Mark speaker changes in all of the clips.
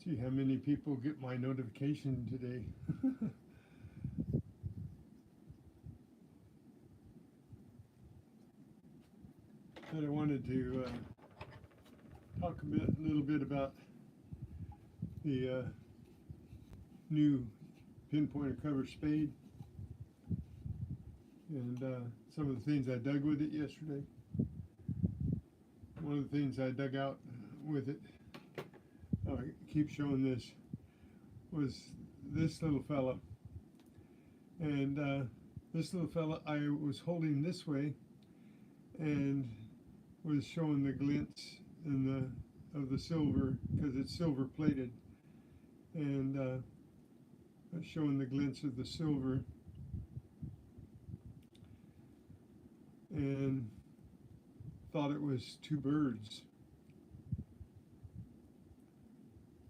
Speaker 1: See how many people get my notification today. But I wanted to talk a little bit about the new pinpointer cover spade and some of the things I dug with it yesterday. One of the things I dug out with it, I keep showing this, was this little fella. And this little fella I was holding this way and was showing the glints in of the silver, because it's silver plated, and showing the glints of the silver, and thought it was two birds.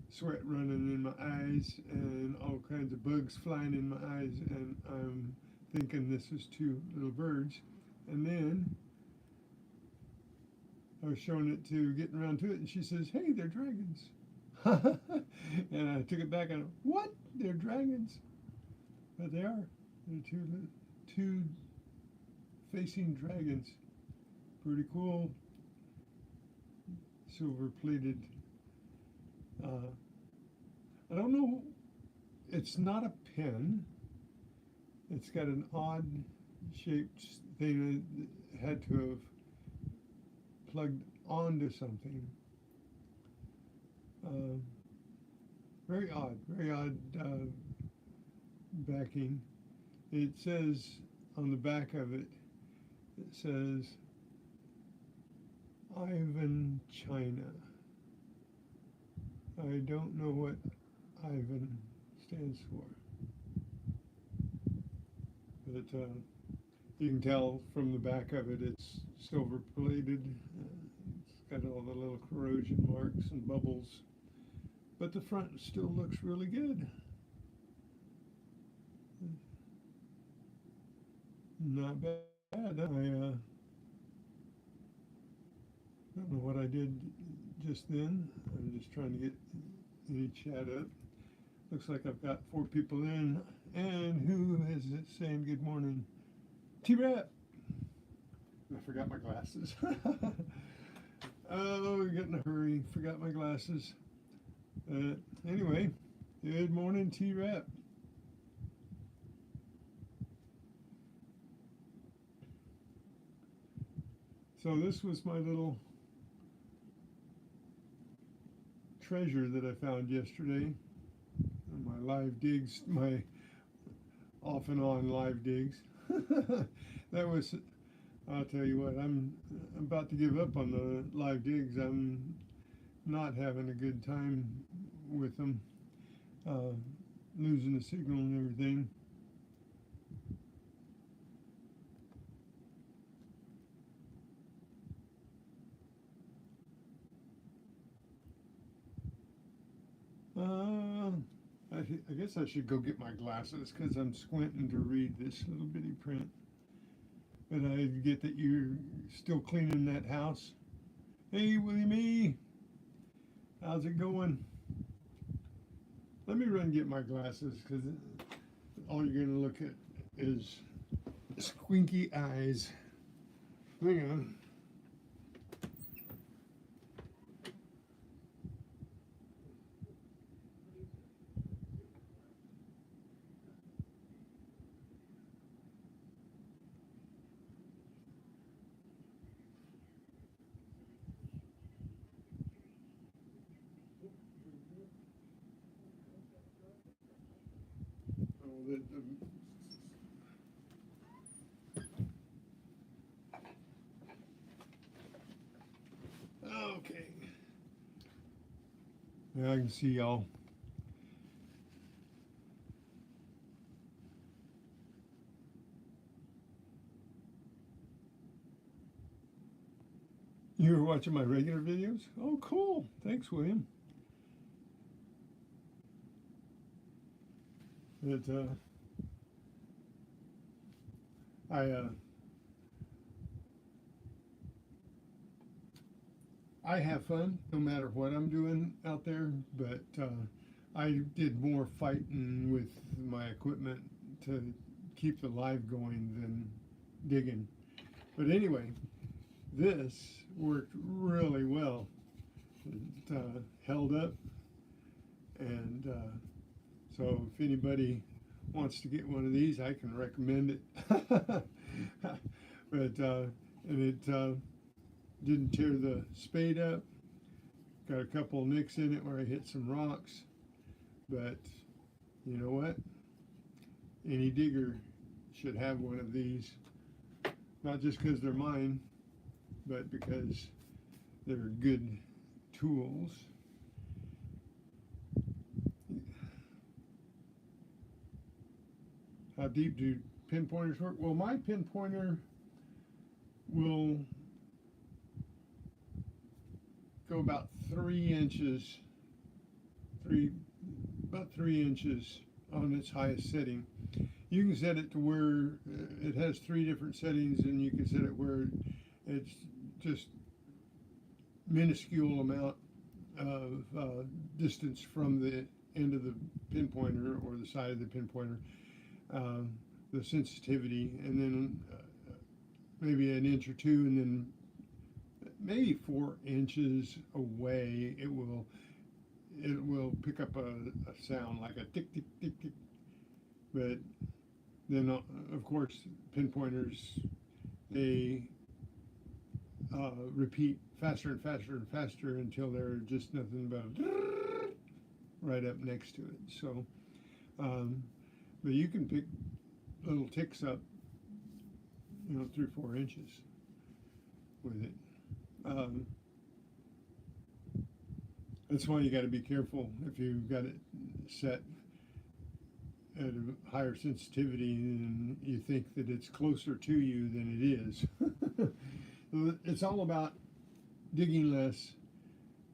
Speaker 1: Sweat running in my eyes and all kinds of bugs flying in my eyes, and I'm thinking this is two little birds. And then I was showing it to, getting around to it, and she says, "Hey, they're dragons." And I took it back and, what? They're dragons. But they are. They're two facing dragons. Pretty cool. Silver plated. I don't know. It's not a pen. It's got an odd shaped thing that had to have plugged onto something. Very odd backing. It says on the back of it, it says Ivan China. I don't know what Ivan stands for, but you can tell from the back of it it's silver plated. It's got all the little corrosion marks and bubbles, but the front still looks really good. Not bad. I don't know what I did just then. I'm just trying to get the chat up. Looks like I've got 4 people in. And who is it saying good morning? T-Rap. I forgot my glasses. Oh, we're getting a hurry. Forgot my glasses. Anyway, good morning, T-Rap. So this was my little treasure that I found yesterday. My live digs, my off and on live digs. That was, I'll tell you what, I'm about to give up on the live digs. I'm not having a good time with them, losing the signal and everything. I guess I should go get my glasses because I'm squinting to read this little bitty print. But I get that you're still cleaning that house. Hey, William E., how's it going? Let me run and get my glasses because all you're going to look at is squinky eyes. Hang on. Okay. Now I can see y'all. You were watching my regular videos? Oh, cool. Thanks, William. But, I have fun no matter what I'm doing out there, but I did more fighting with my equipment to keep the live going than digging. But anyway, this worked really well. It held up, and so if anybody wants to get one of these, I can recommend it. But and it didn't tear the spade up. Got a couple of nicks in it where I hit some rocks, but you know what? Any digger should have one of these, not just because they're mine, but because they're good tools. How deep do pinpointers work? Well, my pinpointer will go about 3 inches, about 3 inches on its highest setting. You can set it to where it has 3 different settings, and you can set it where it's just minuscule amount of distance from the end of the pinpointer or the side of the pinpointer, the sensitivity, and then maybe an inch or two, and then maybe 4 inches away it will pick up a sound like a tick tick tick tick. But then of course pinpointers, they repeat faster and faster and faster until they're just nothing but right up next to it. So but you can pick little ticks up, 3 or 4 inches with it. That's why you got to be careful if you've got it set at a higher sensitivity and you think that it's closer to you than it is. It's all about digging less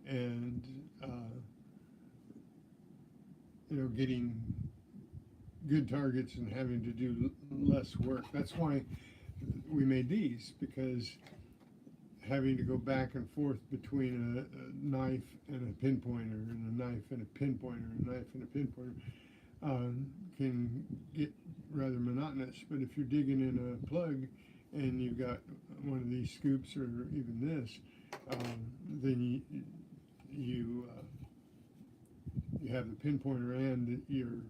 Speaker 1: and getting good targets and having to do less work. That's why we made these, because having to go back and forth between a knife and a pinpointer, and a knife and a pinpointer, and a knife and a pinpointer, can get rather monotonous. But if you're digging in a plug and you've got one of these scoops or even this, then you have the pinpointer and your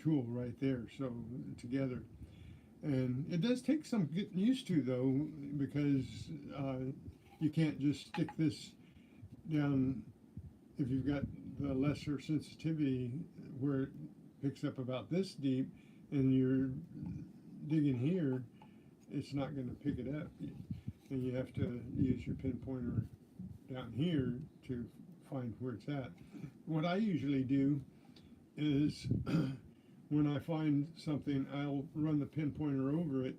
Speaker 1: tool right there, so together. And it does take some getting used to, though, because you can't just stick this down if you've got the lesser sensitivity where it picks up about this deep and you're digging here, it's not going to pick it up. And you have to use your pinpointer down here to find where it's at. What I usually do is when I find something, I'll run the pinpointer over it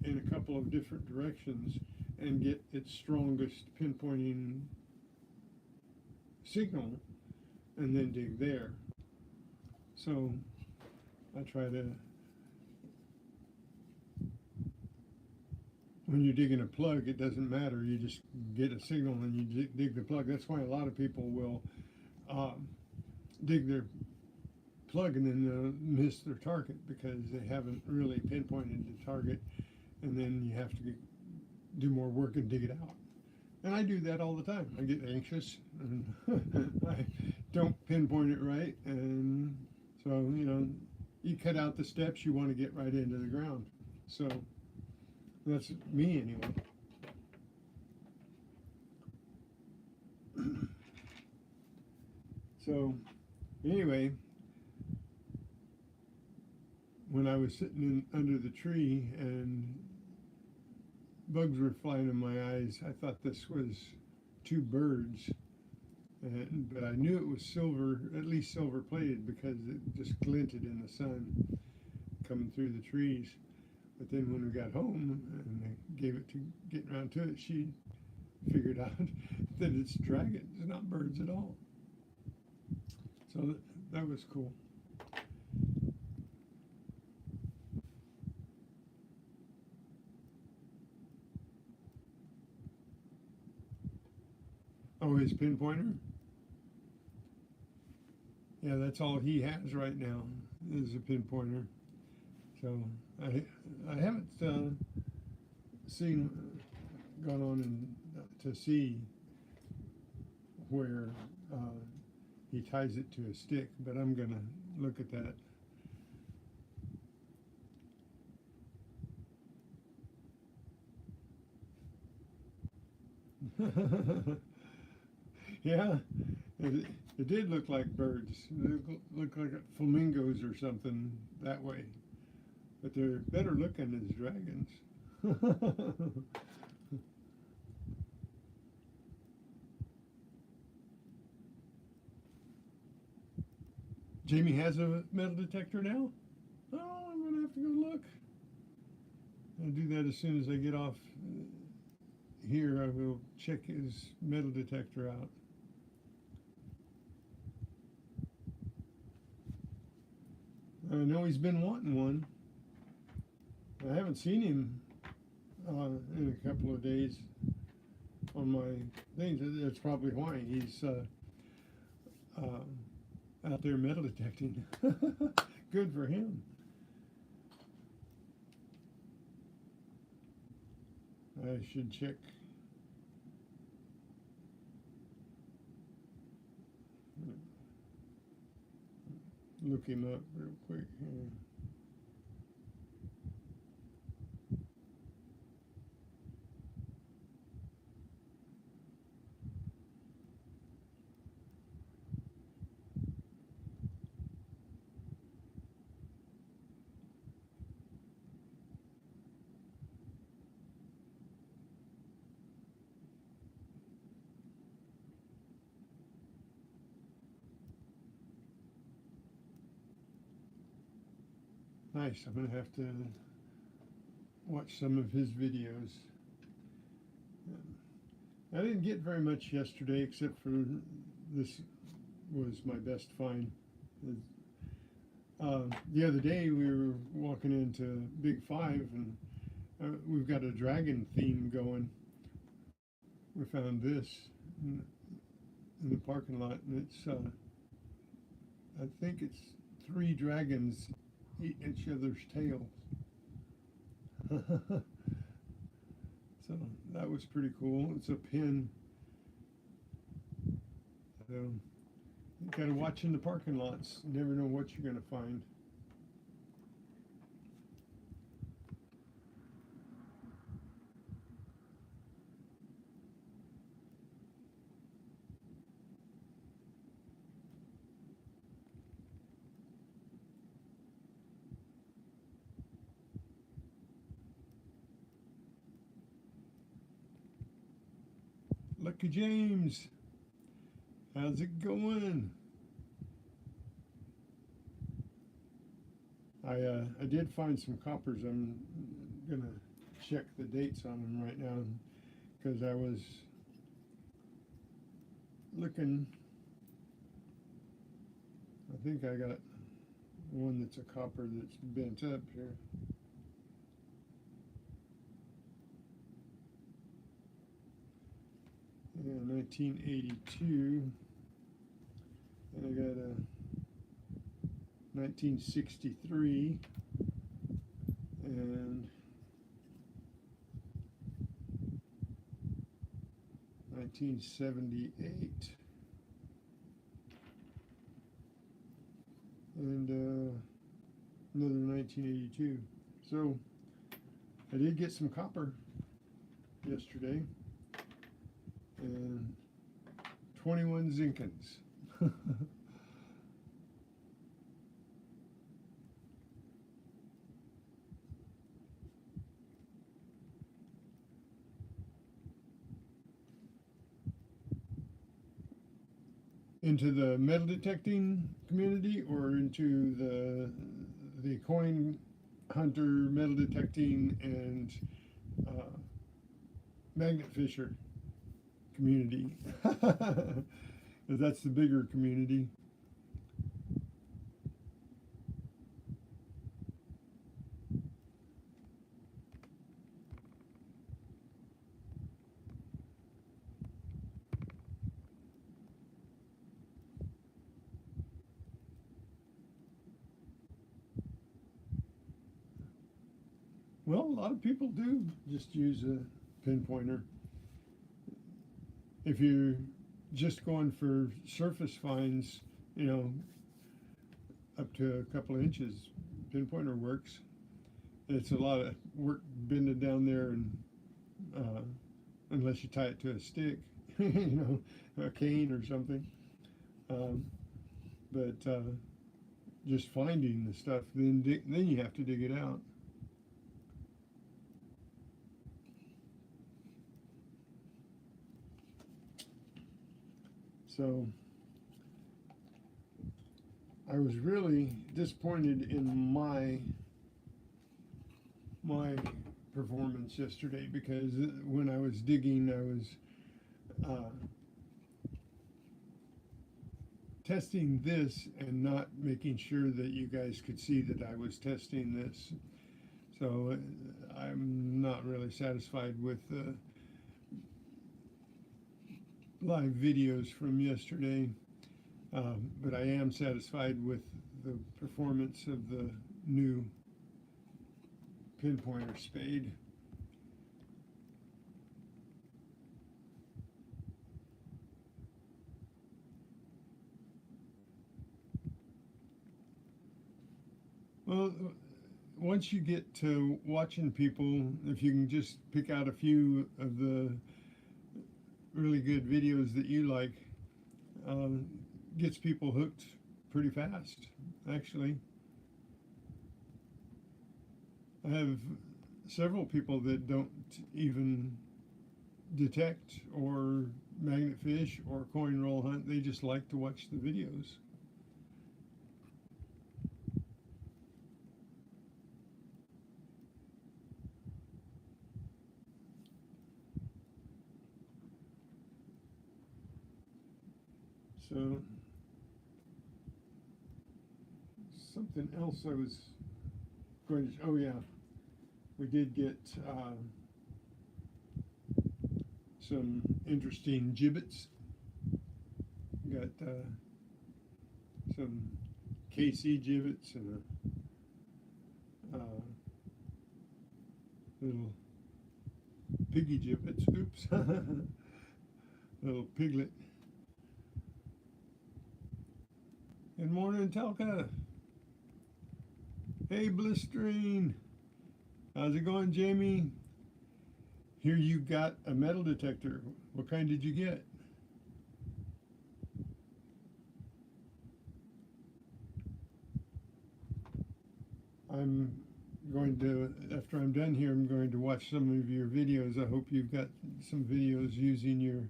Speaker 1: in a couple of different directions and get its strongest pinpointing signal and then dig there. So I try to, when you're digging a plug, it doesn't matter. You just get a signal and you dig the plug. That's why a lot of people will dig their plug and then they'll miss their target because they haven't really pinpointed the target, and then you have to do more work and dig it out. And I do that all the time. I get anxious and I don't pinpoint it right, and so you cut out the steps, you want to get right into the ground. So that's me anyway. So anyway, when I was sitting under the tree and bugs were flying in my eyes, I thought this was 2 birds, but I knew it was silver, at least silver plated, because it just glinted in the sun coming through the trees. But then when we got home and I gave it to get around to it, she figured out that it's dragons, not birds at all. So that was cool. Oh, his pinpointer? Yeah, that's all he has right now is a pinpointer. So I haven't seen gone on and to see where he ties it to a stick, but I'm gonna look at that. Yeah, it, it did look like birds. It looked like flamingos or something that way, but they're better looking as dragons. Jamie has a metal detector now? Oh, I'm gonna have to go look. I'll do that as soon as I get off here. I will check his metal detector out. I know he's been wanting one. I haven't seen him in a couple of days on my things. That's probably why he's out there metal detecting. Good for him. I should check. Look him up real quick. Nice. I'm gonna have to watch some of his videos. I didn't get very much yesterday, except for this was my best find. The other day we were walking into Big Five, and we've got a dragon theme going. We found this in the parking lot, and it's I think it's 3 dragons eating each other's tails. So that was pretty cool. It's a pin. So you gotta watch in the parking lots. You never know what you're gonna find. Lucky James, how's it going? I did find some coppers. I'm gonna check the dates on them right now because I was looking. I think I got one that's a copper that's bent up here. Yeah, 1982. And I got a 1963 and 1978 and another 1982. So I did get some copper yesterday and 21 zincans. Into the metal detecting community or into the coin hunter metal detecting and magnet fisher community. That's the bigger community. Well, a lot of people do just use a pinpointer. If you're just going for surface finds, you know, up to a couple of inches, pinpointer works. It's a lot of work bending down there, and unless you tie it to a stick, you know, a cane or something. Um, but just finding the stuff, then you have to dig it out. So I was really disappointed in my performance yesterday, because when I was digging, I was testing this and not making sure that you guys could see that I was testing this. So I'm not really satisfied with the live videos from yesterday, but I am satisfied with the performance of the new pinpointer spade. Well, once you get to watching people, if you can just pick out a few of the really good videos that you like, gets people hooked pretty fast, actually. I have several people that don't even detect or magnet fish or coin roll hunt. They just like to watch the videos. So something else I was going to, oh yeah, we did get some interesting gibbets. Got some KC gibbets and a little piggy gibbets. Oops, little piglet. Good morning, Talca. Hey, Blistering. How's it going, Jamie? Here you got a metal detector. What kind did you get? I'm going to, after I'm done here, I'm going to watch some of your videos. I hope you've got some videos using your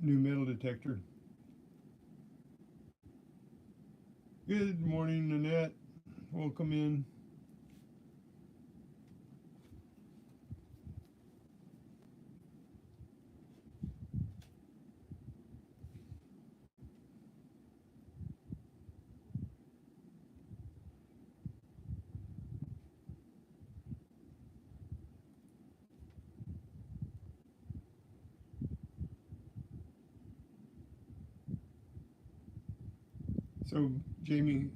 Speaker 1: new metal detector. Good morning, Nanette. Welcome in. So, Jamie,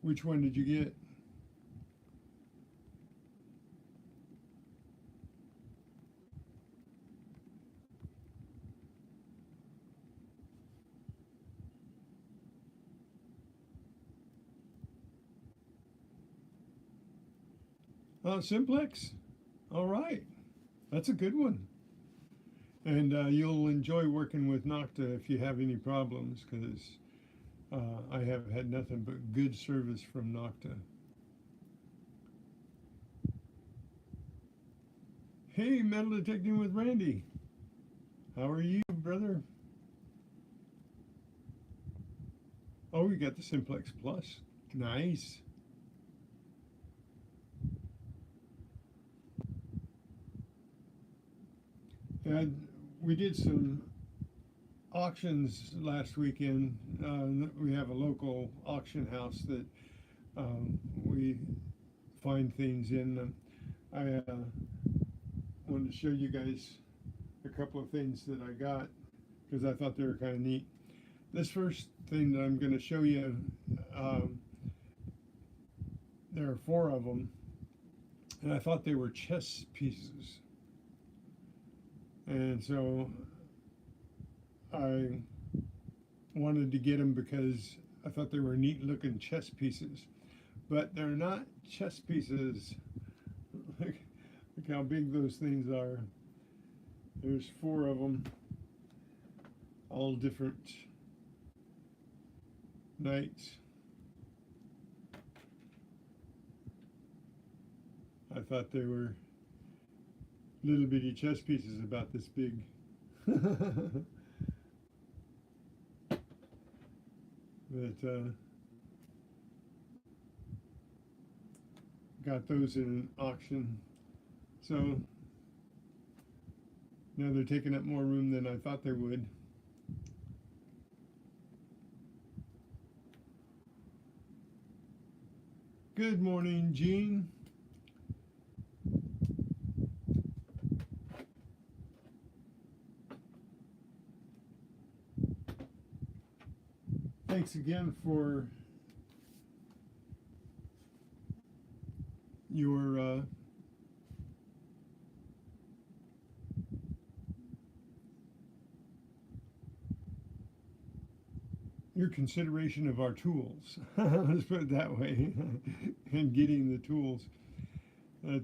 Speaker 1: which one did you get? Simplex? All right. That's a good one. And you'll enjoy working with Nocta if you have any problems, because I have had nothing but good service from Nocta. Hey, Metal Detecting with Randy. How are you, brother? Oh, we got the Simplex Plus. Nice. And we did some auctions last weekend. We have a local auction house that we find things in. I wanted to show you guys a couple of things that I got, because I thought they were kind of neat. This first thing that I'm going to show you, there are 4 of them, and I thought they were chess pieces. And so I wanted to get them because I thought they were neat looking chess pieces. But they're not chess pieces. Look how big those things are. There's 4 of them, all different knights. I thought they were little bitty chess pieces about this big. But got those in an auction. So now they're taking up more room than I thought they would. Good morning, Jean. Thanks again for your consideration of our tools. Let's put it that way, and getting the tools. But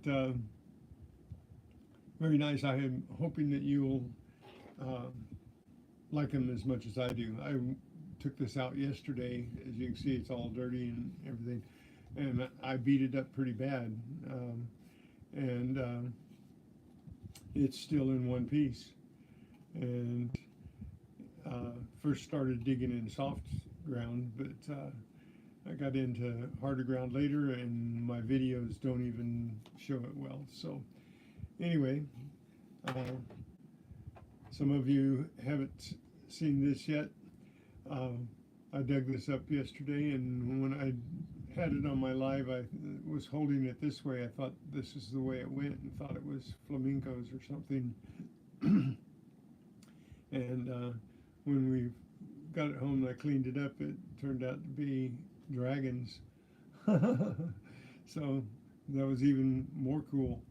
Speaker 1: very nice. I am hoping that you'll like them as much as I do. I took this out yesterday. As you can see, it's all dirty and everything, and I beat it up pretty bad, and it's still in one piece. And first started digging in soft ground, but I got into harder ground later, and my videos don't even show it well. So anyway, some of you haven't seen this yet. I dug this up yesterday, and when I had it on my live, I was holding it this way. I thought this is the way it went, and thought it was flamencos or something. And when we got it home and I cleaned it up, it turned out to be dragons. So that was even more cool.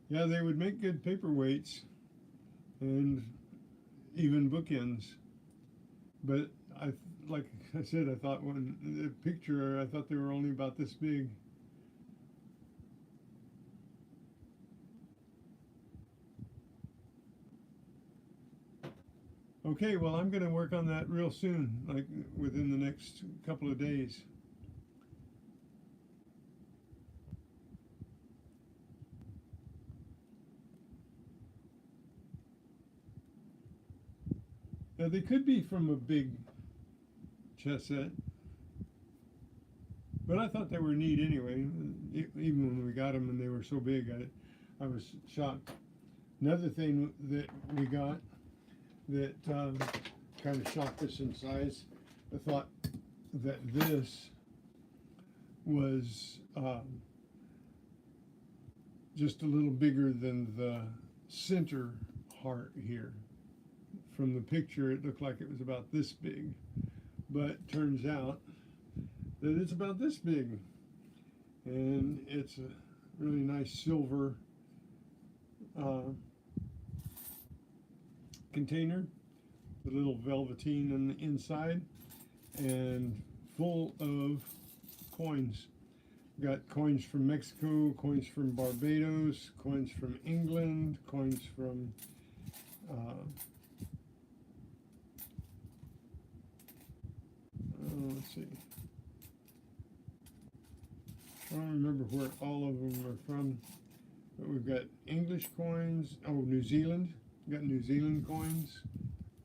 Speaker 1: Yeah, they would make good paperweights and even bookends. But like I said, I thought when the picture, I thought they were only about this big. Okay, well, I'm going to work on that real soon, like within the next couple of days. Now, they could be from a big chess set, but I thought they were neat anyway. Even when we got them and they were so big, I was shocked. Another thing that we got that kind of shocked us in size, I thought that this was just a little bigger than the center heart here. From the picture, it looked like it was about this big, but turns out that it's about this big, and it's a really nice silver container, the little velveteen on the inside, and full of coins. Got coins from Mexico, coins from Barbados, coins from England, coins from let's see. I don't remember where all of them are from, but we've got English coins. Oh, New Zealand. Got New Zealand coins,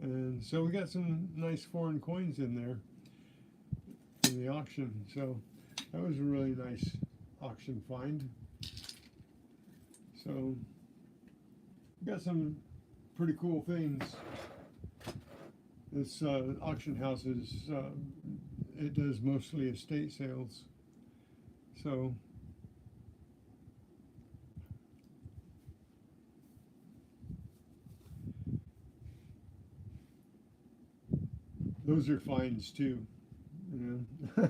Speaker 1: and so we got some nice foreign coins in there in the auction. So that was a really nice auction find. So we got some pretty cool things. This auction house is, it does mostly estate sales. So Those are fines too. You know?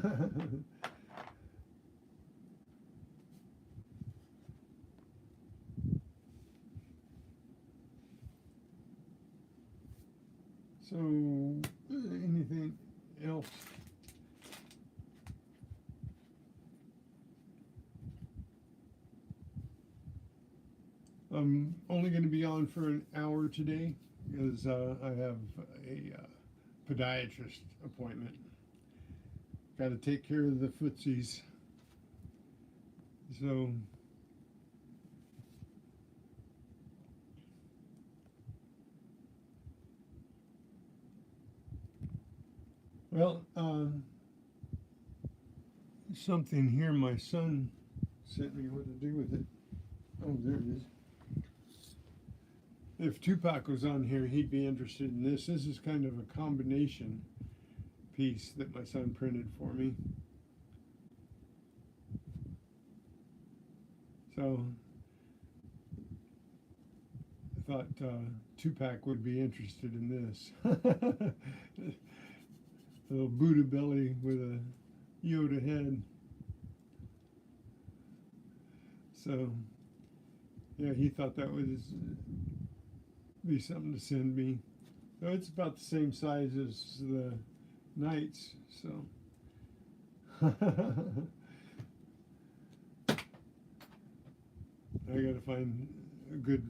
Speaker 1: So, anything else? I'm only going to be on for an hour today because I have a podiatrist appointment. Got to take care of the footsies. So, well, something here my son sent me what to do with it. Oh, there it is. If Tupac was on here, he'd be interested in this. This is kind of a combination piece that my son printed for me. So I thought Tupac would be interested in this. A little Buddha belly with a Yoda head. So yeah, he thought that would be something to send me. So it's about the same size as the Knights. So I got to find a good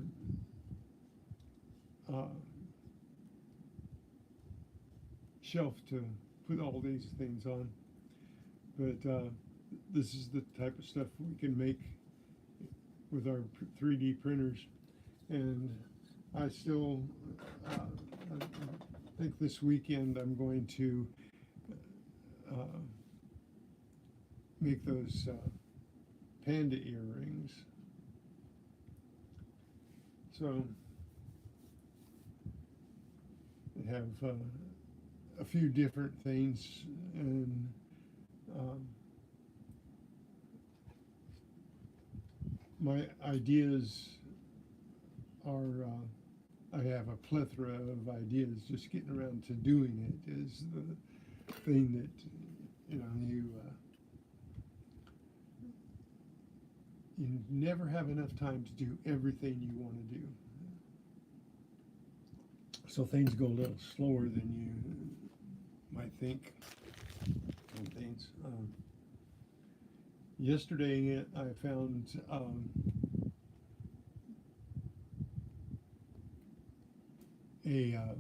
Speaker 1: shelf to put all these things on. But this is the type of stuff we can make with our 3D printers. And I still I think this weekend I'm going to make those panda earrings. So I have a few different things, and my ideas are I have a plethora of ideas. Just getting around to doing it is the thing that you never have enough time to do everything you want to do. So things go a little slower than you might think on things. Yesterday I found a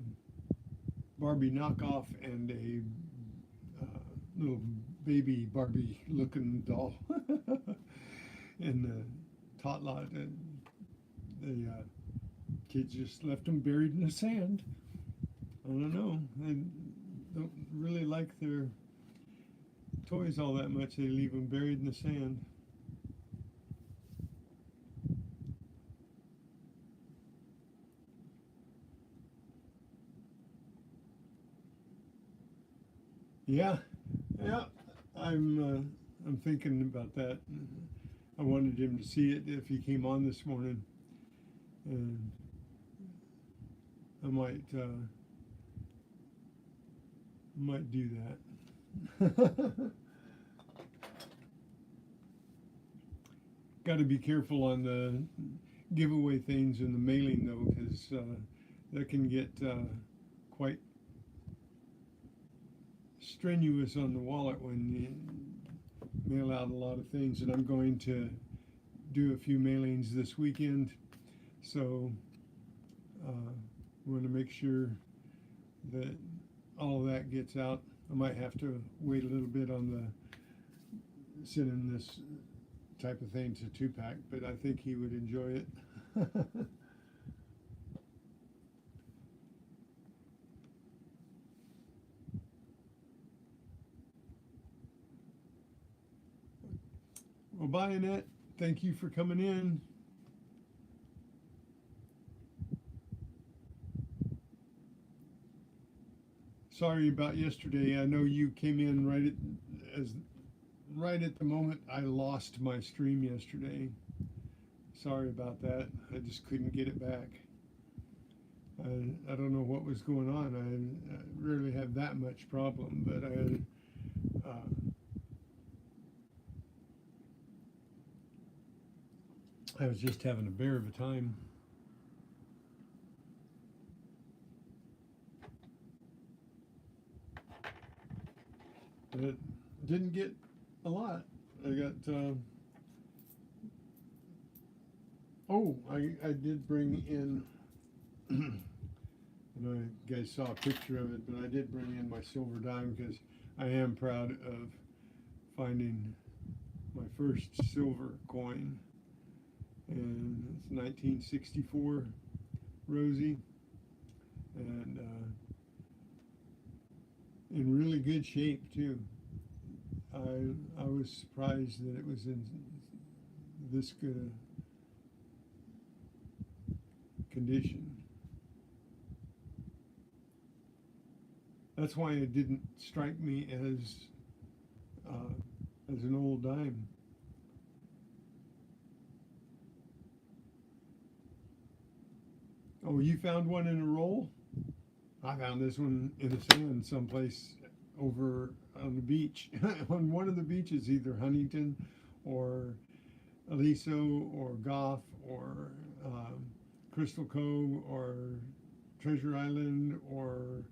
Speaker 1: Barbie knockoff and a little baby Barbie looking doll in the tot lot, and the kids just left them buried in the sand. I don't know. They don't really like their toys all that much. They leave them buried in the sand. Yeah, yeah. I'm thinking about that. I wanted him to see it if he came on this morning, and I might do that. Got to be careful on the giveaway things in the mailing though, because that can get quite strenuous on the wallet when you mail out a lot of things. And I'm going to do a few mailings this weekend, so want to make sure that all of that gets out. I might have to wait a little bit on the sending this type of thing to Tupac, but I think he would enjoy it. Well, bye, Annette. Thank you for coming in. Sorry about yesterday. I know you came in right at the moment I lost my stream yesterday. Sorry about that. I just couldn't get it back. I don't know what was going on. I rarely have that much problem, but I was just having a bear of a time. It didn't get a lot. I got, oh, I did bring in, I know you guys saw a picture of it, but I did bring in my silver dime because I am proud of finding my first silver coin. And it's 1964 Rosie, and in really good shape too. I was surprised that it was in this good a condition. That's why it didn't strike me as an old dime. Oh, you found one in a roll? I found this one in the sand someplace over on the beach. On one of the beaches, either Huntington or Aliso or Goff or Crystal Cove or Treasure Island or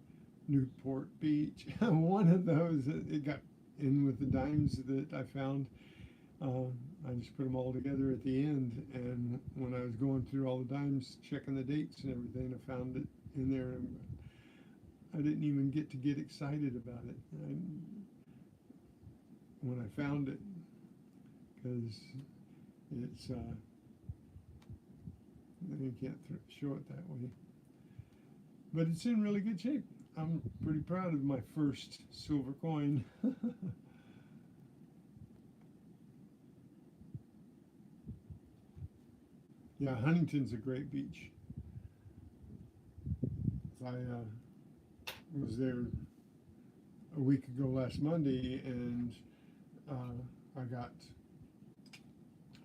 Speaker 1: Newport Beach. One of those, it got in with the dimes that I found. I just put them all together at the end, and when I was going through all the dimes, checking the dates and everything, I found it in there. And I didn't even get to get excited about it when I found it, because it's you can't show it that way, but it's in really good shape. I'm pretty proud of my first silver coin. Yeah, Huntington's a great beach. I was there a week ago last Monday, and I got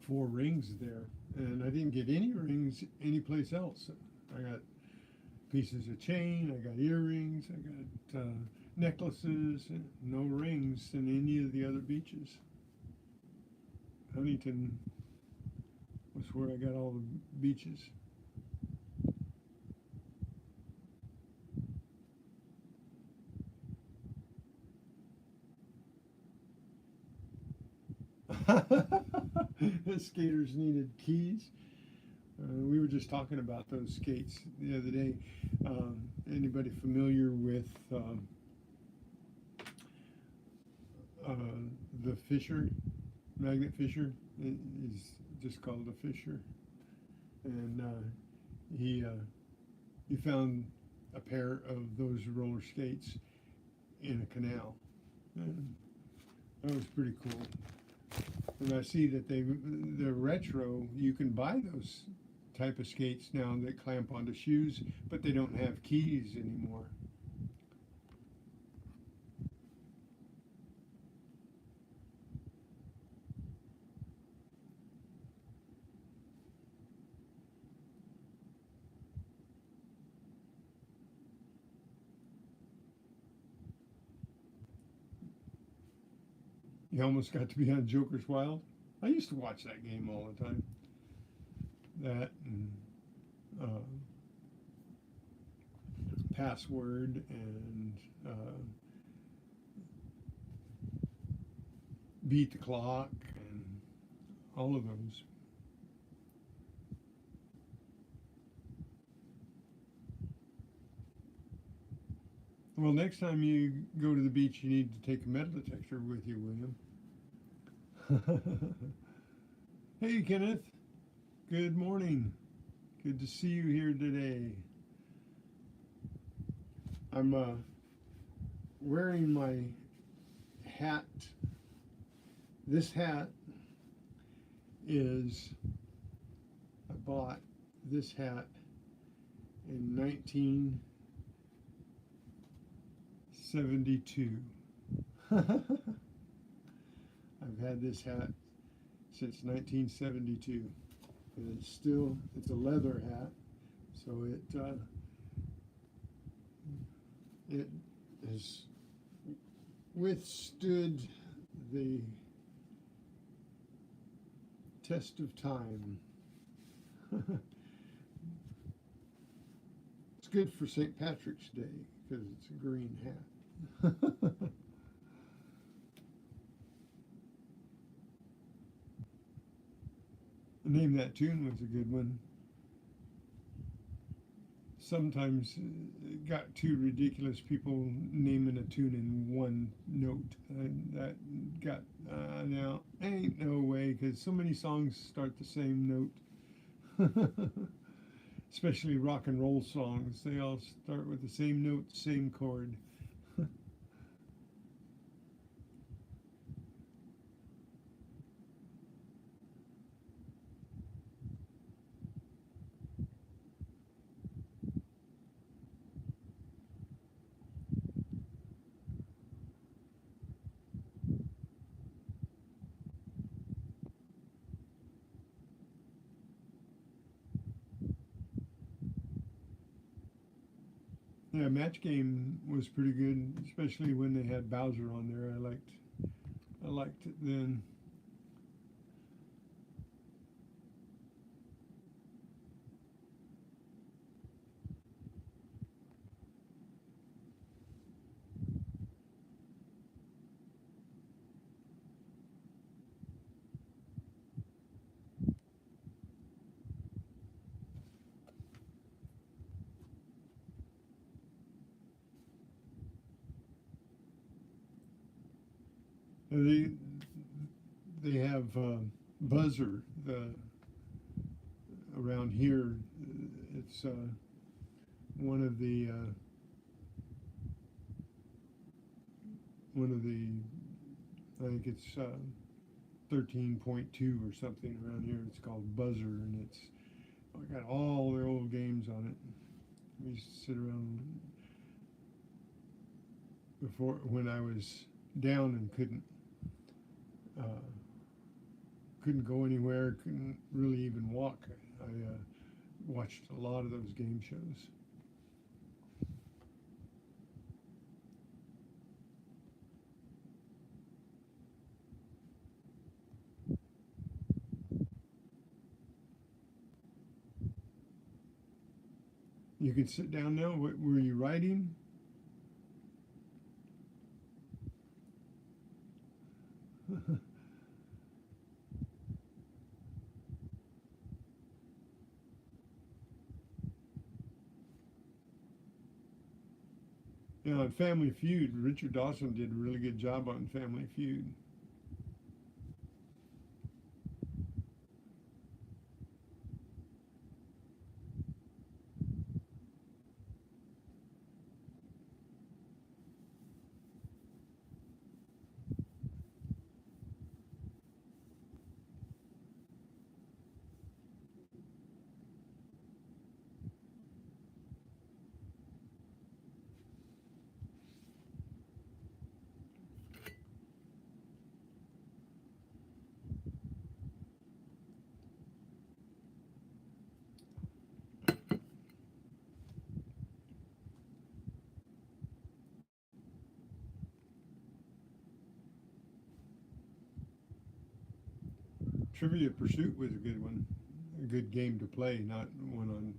Speaker 1: 4 rings there, and I didn't get any rings anyplace else. I got pieces of chain, I got earrings, I got necklaces, and no rings in any of the other beaches. Huntington was where I got all the beaches. The skaters needed keys. We were just talking about those skates the other day. Anybody familiar with the Fisher, Magnet Fisher? He's just called a Fisher. And he found a pair of those roller skates in a canal. And that was pretty cool. And I see that they're retro. You can buy those type of skates now that clamp onto shoes, but they don't have keys anymore. You almost got to be on Joker's Wild. I used to watch that game all the time. That and Password and Beat the Clock and all of those. Well, next time you go to the beach, you need to take a metal detector with you, William. Hey, Kenneth. Good morning. Good to see you here today. I'm wearing my hat. This hat I bought this hat in 1972. I've had this hat since 1972, and it's a leather hat, so It has withstood the test of time. It's good for St. Patrick's Day because it's a green hat. Name That Tune was a good one. Sometimes it got too ridiculous, people naming a tune in one note. And that got, now, ain't no way, because so many songs start the same note. Especially rock and roll songs, they all start with the same note, same chord. Yeah, Match Game was pretty good, especially when they had Bowser on there. I liked it then. They they have Buzzer around here. It's one of the one of the I think it's 13.2 or something around here. It's called Buzzer, and it's got all their old games on it. We used to sit around before when I was down and uh, couldn't go anywhere, couldn't really even walk. I watched a lot of those game shows. You can sit down now. What were you writing? You know, on Family Feud, Richard Dawson did a really good job on Family Feud. Trivia Pursuit was a good one, a good game to play, not one on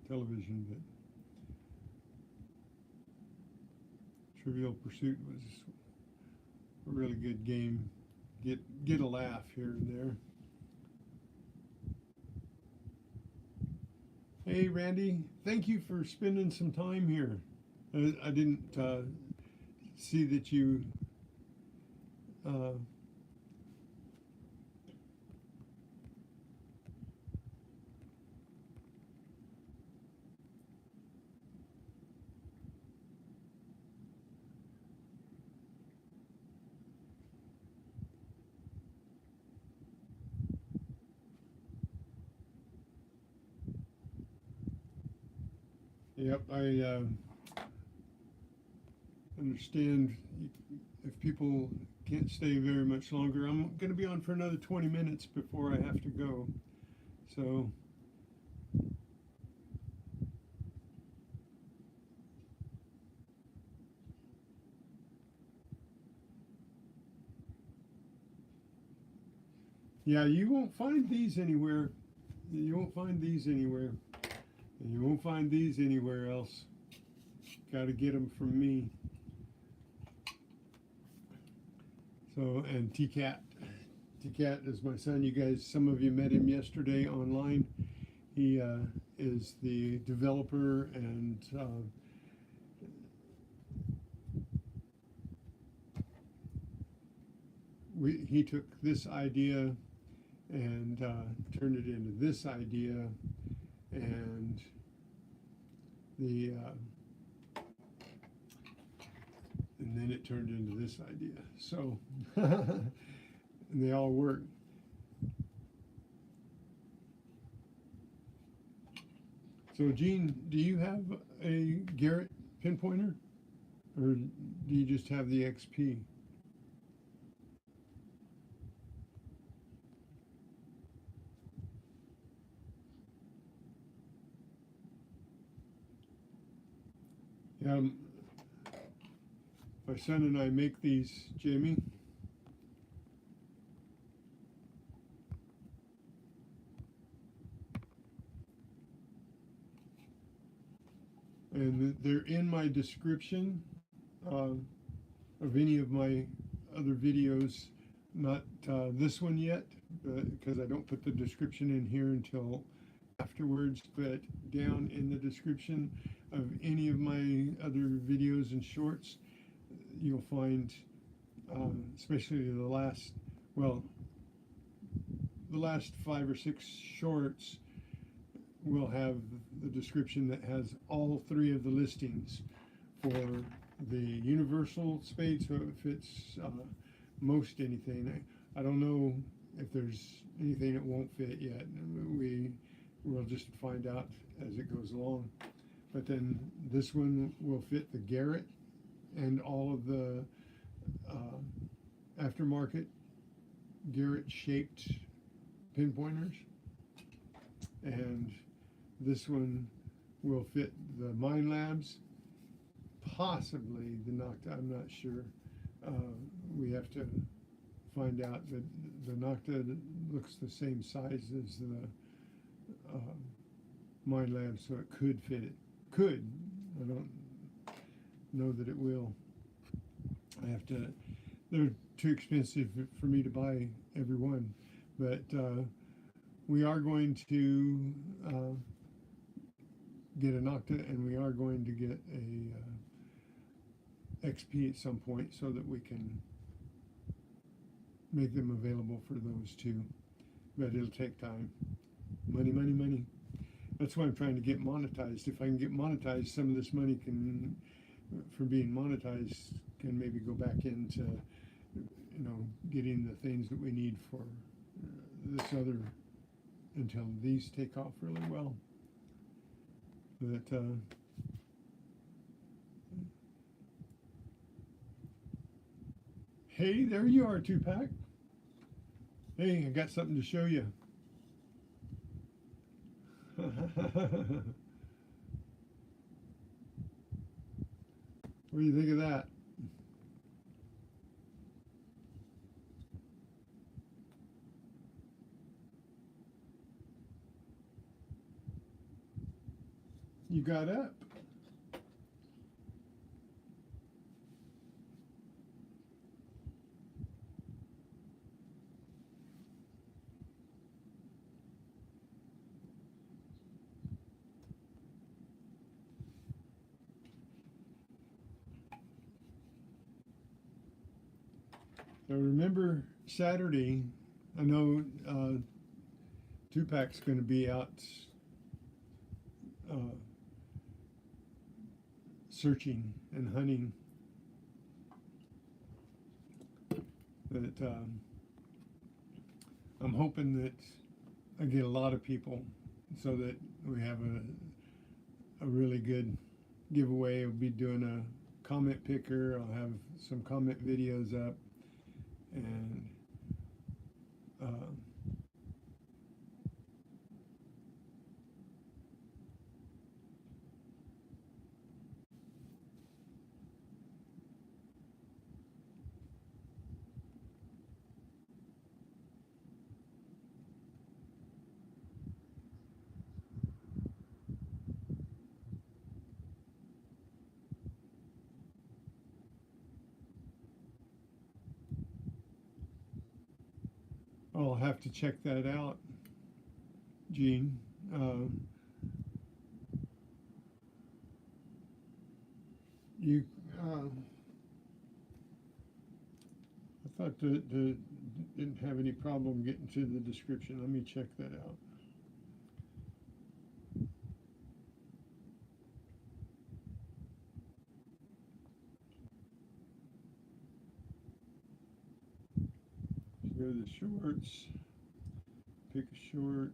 Speaker 1: television, but Trivial Pursuit was a really good game. Get a laugh here and there. Hey, Randy, thank you for spending some time here. I didn't see that you. Uh, yep, I understand if people can't stay very much longer. I'm going to be on for another 20 minutes before I have to go. So, Yeah, you won't find these anywhere. You won't find these anywhere. And you won't find these anywhere else. Got to get them from me. So, and T-Cat. T-Cat is my son. You guys, some of you met him yesterday online. He is the developer and he took this idea and turned it into this idea, and the and then it turned into this idea. So and they all work. So Gene, do you have a Garrett pinpointer, or do you just have the XP? My son and I make these, Jamie. And they're in my description of any of my other videos. Not this one yet, because I don't put the description in here until afterwards, but down in the description of any of my other videos and shorts, you'll find, especially the last 5 or 6 shorts will have the description that has all 3 of the listings for the universal spade, so it fits most anything. I don't know if there's anything that won't fit yet. We'll just find out as it goes along. But then this one will fit the Garrett and all of the aftermarket Garrett shaped pinpointers, and this one will fit the Mind Labs, possibly the Nocta. I'm not sure. We have to find out. But the Nocta looks the same size as the Mind Lab, so it could fit it. Could. I don't know that it will. I have to. They're too expensive for me to buy every one, but we are going to get a Nocta, and we are going to get a XP at some point so that we can make them available for those too. But it'll take time. Money, money, money. That's why I'm trying to get monetized. If I can get monetized, some of this money can, from being monetized, can maybe go back into, getting the things that we need for this other, until these take off really well. But hey, there you are, 2-pack. Hey, I got something to show you. What do you think of that? You got up. Now remember Saturday, I know 2-pack's going to be out searching and hunting. But I'm hoping that I get a lot of people so that we have a really good giveaway. I'll be doing a comment picker. I'll have some comment videos up, and I'll have to check that out, Gene. You, uh, I thought the didn't have any problem getting to the description. Let me check that out. Go to the shorts, pick a short.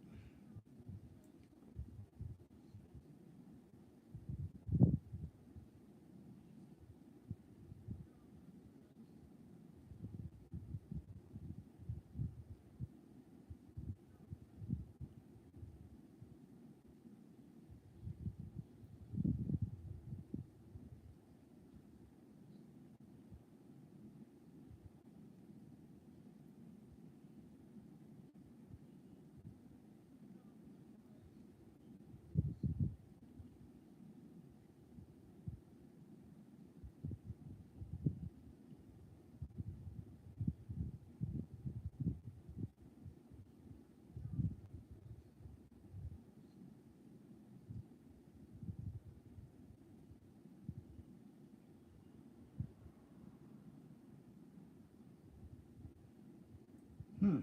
Speaker 1: Hmm.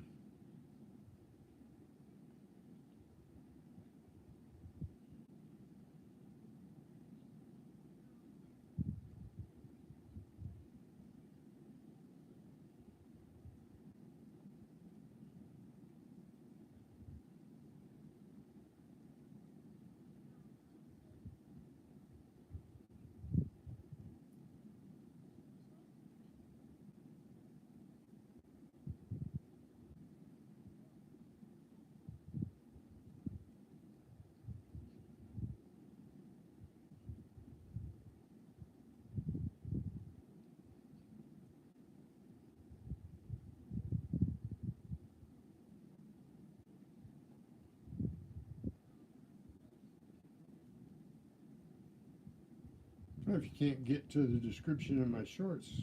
Speaker 1: If you can't get to the description in my shorts,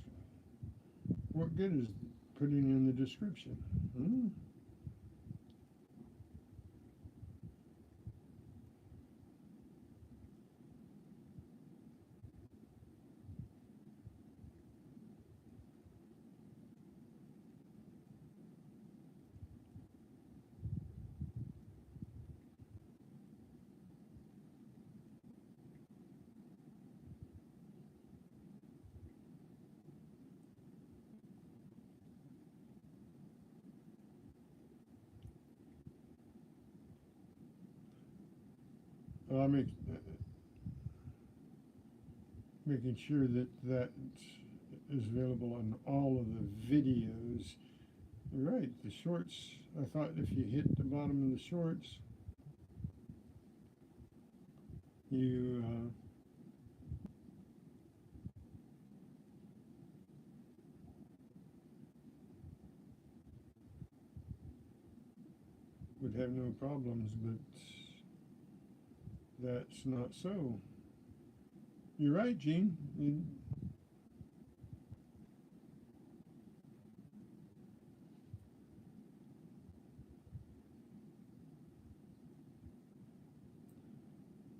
Speaker 1: what good is putting in the description? Hmm? Well, making sure that that is available on all of the videos. You're right, the shorts, I thought if you hit the bottom of the shorts, you would have no problems, but that's not so. You're right, Gene.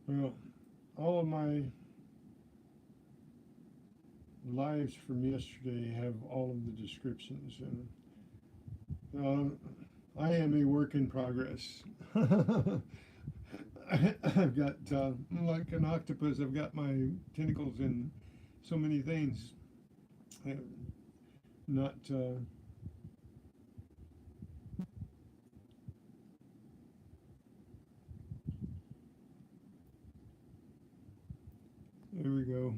Speaker 1: Well, all of my lives from yesterday have all of the descriptions, and I am a work in progress. I've got, like an octopus, I've got my tentacles in so many things. Not, there we go.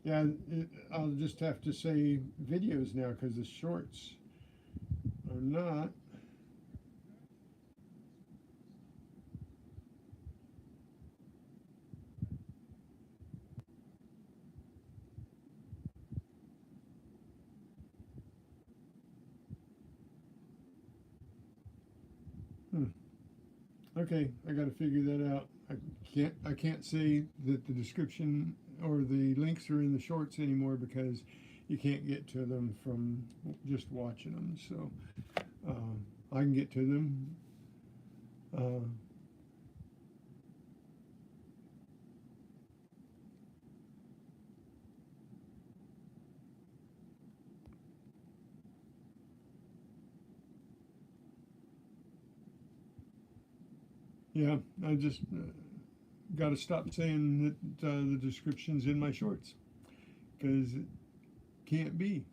Speaker 1: Yeah, I'll just have to say videos now because the shorts are not. Hmm. Okay, I got to figure that out. I can't say that the description or the links are in the shorts anymore because you can't get to them from just watching them. So I can get to them. Uh, yeah, I just got to stop saying that the description's in my shorts because it can't be.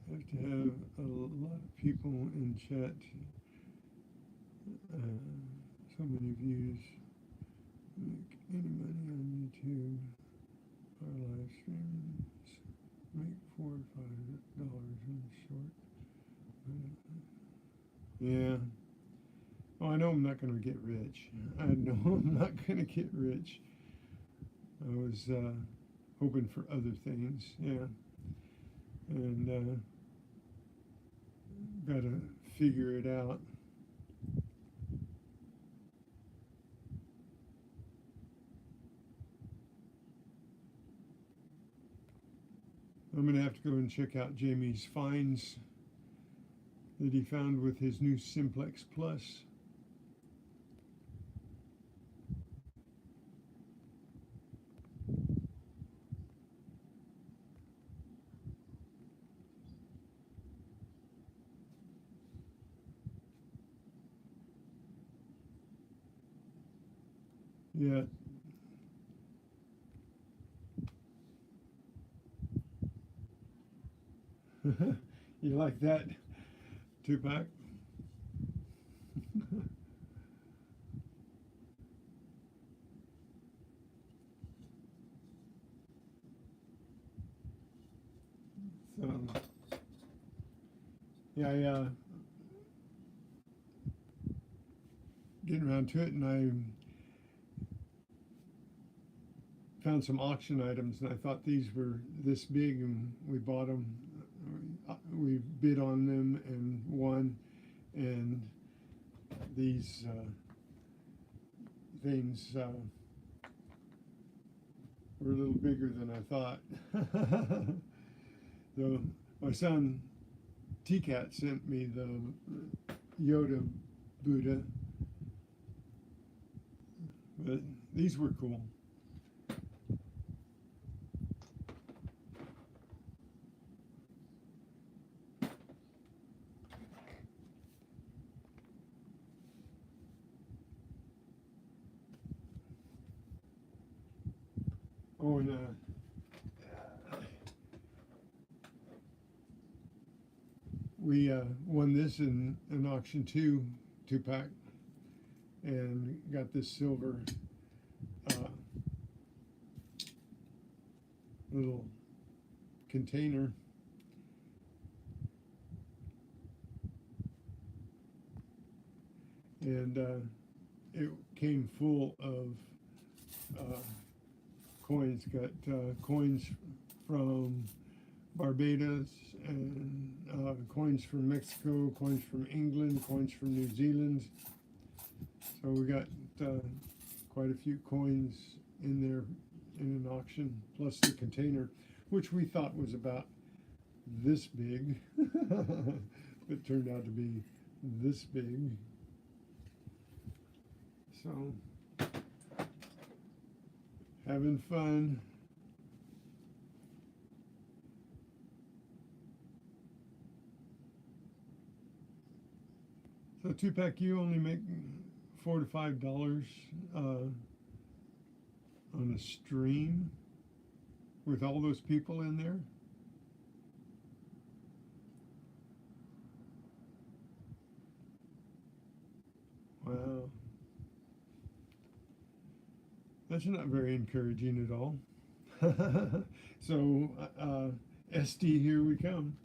Speaker 1: I have to have a lot of people in chat. So many views. Make any money on YouTube or live streams. Make $4 or $5 in short. Yeah. Oh, I know I'm not going to get rich. I know I'm not going to get rich. I was hoping for other things. Yeah. And got to figure it out. I'm going to have to go and check out Jamie's finds that he found with his new Simplex Plus. Yeah. You like that, Tupac? So, yeah, getting around to it, and I found some auction items, and I thought these were this big, and we bought them. We bid on them and won, and these things were a little bigger than I thought. So my son T-Cat sent me the Yoda Buddha, but these were cool. Oh, and we won this in an auction too, two-pack, and got this silver little container. And it came full of coins. Got coins from Barbados, and coins from Mexico, coins from England, coins from New Zealand. So we got quite a few coins in there in an auction, plus the container, which we thought was about this big. It turned out to be this big. So, having fun. So two-pack, you only make $4 to $5 on a stream with all those people in there. Wow. That's not very encouraging at all. So, SD, here we come.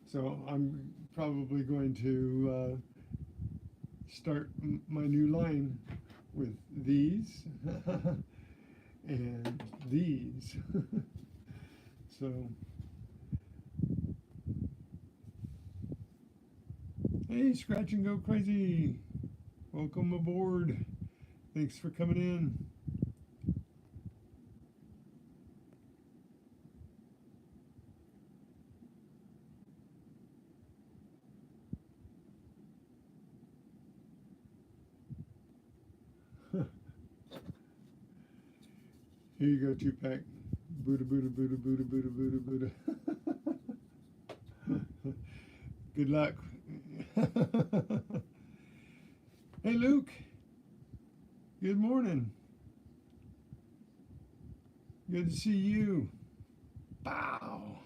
Speaker 1: So I'm probably going to start my new line with these and these. So Hey, Scratch and Go Crazy. Welcome aboard. Thanks for coming in. Here you go, Tupac. Buddha, Buddha, Buddha, Buddha, Buddha, Buddha, Buddha. Good luck. Hey, Luke. Good morning. Good to see you. Bow.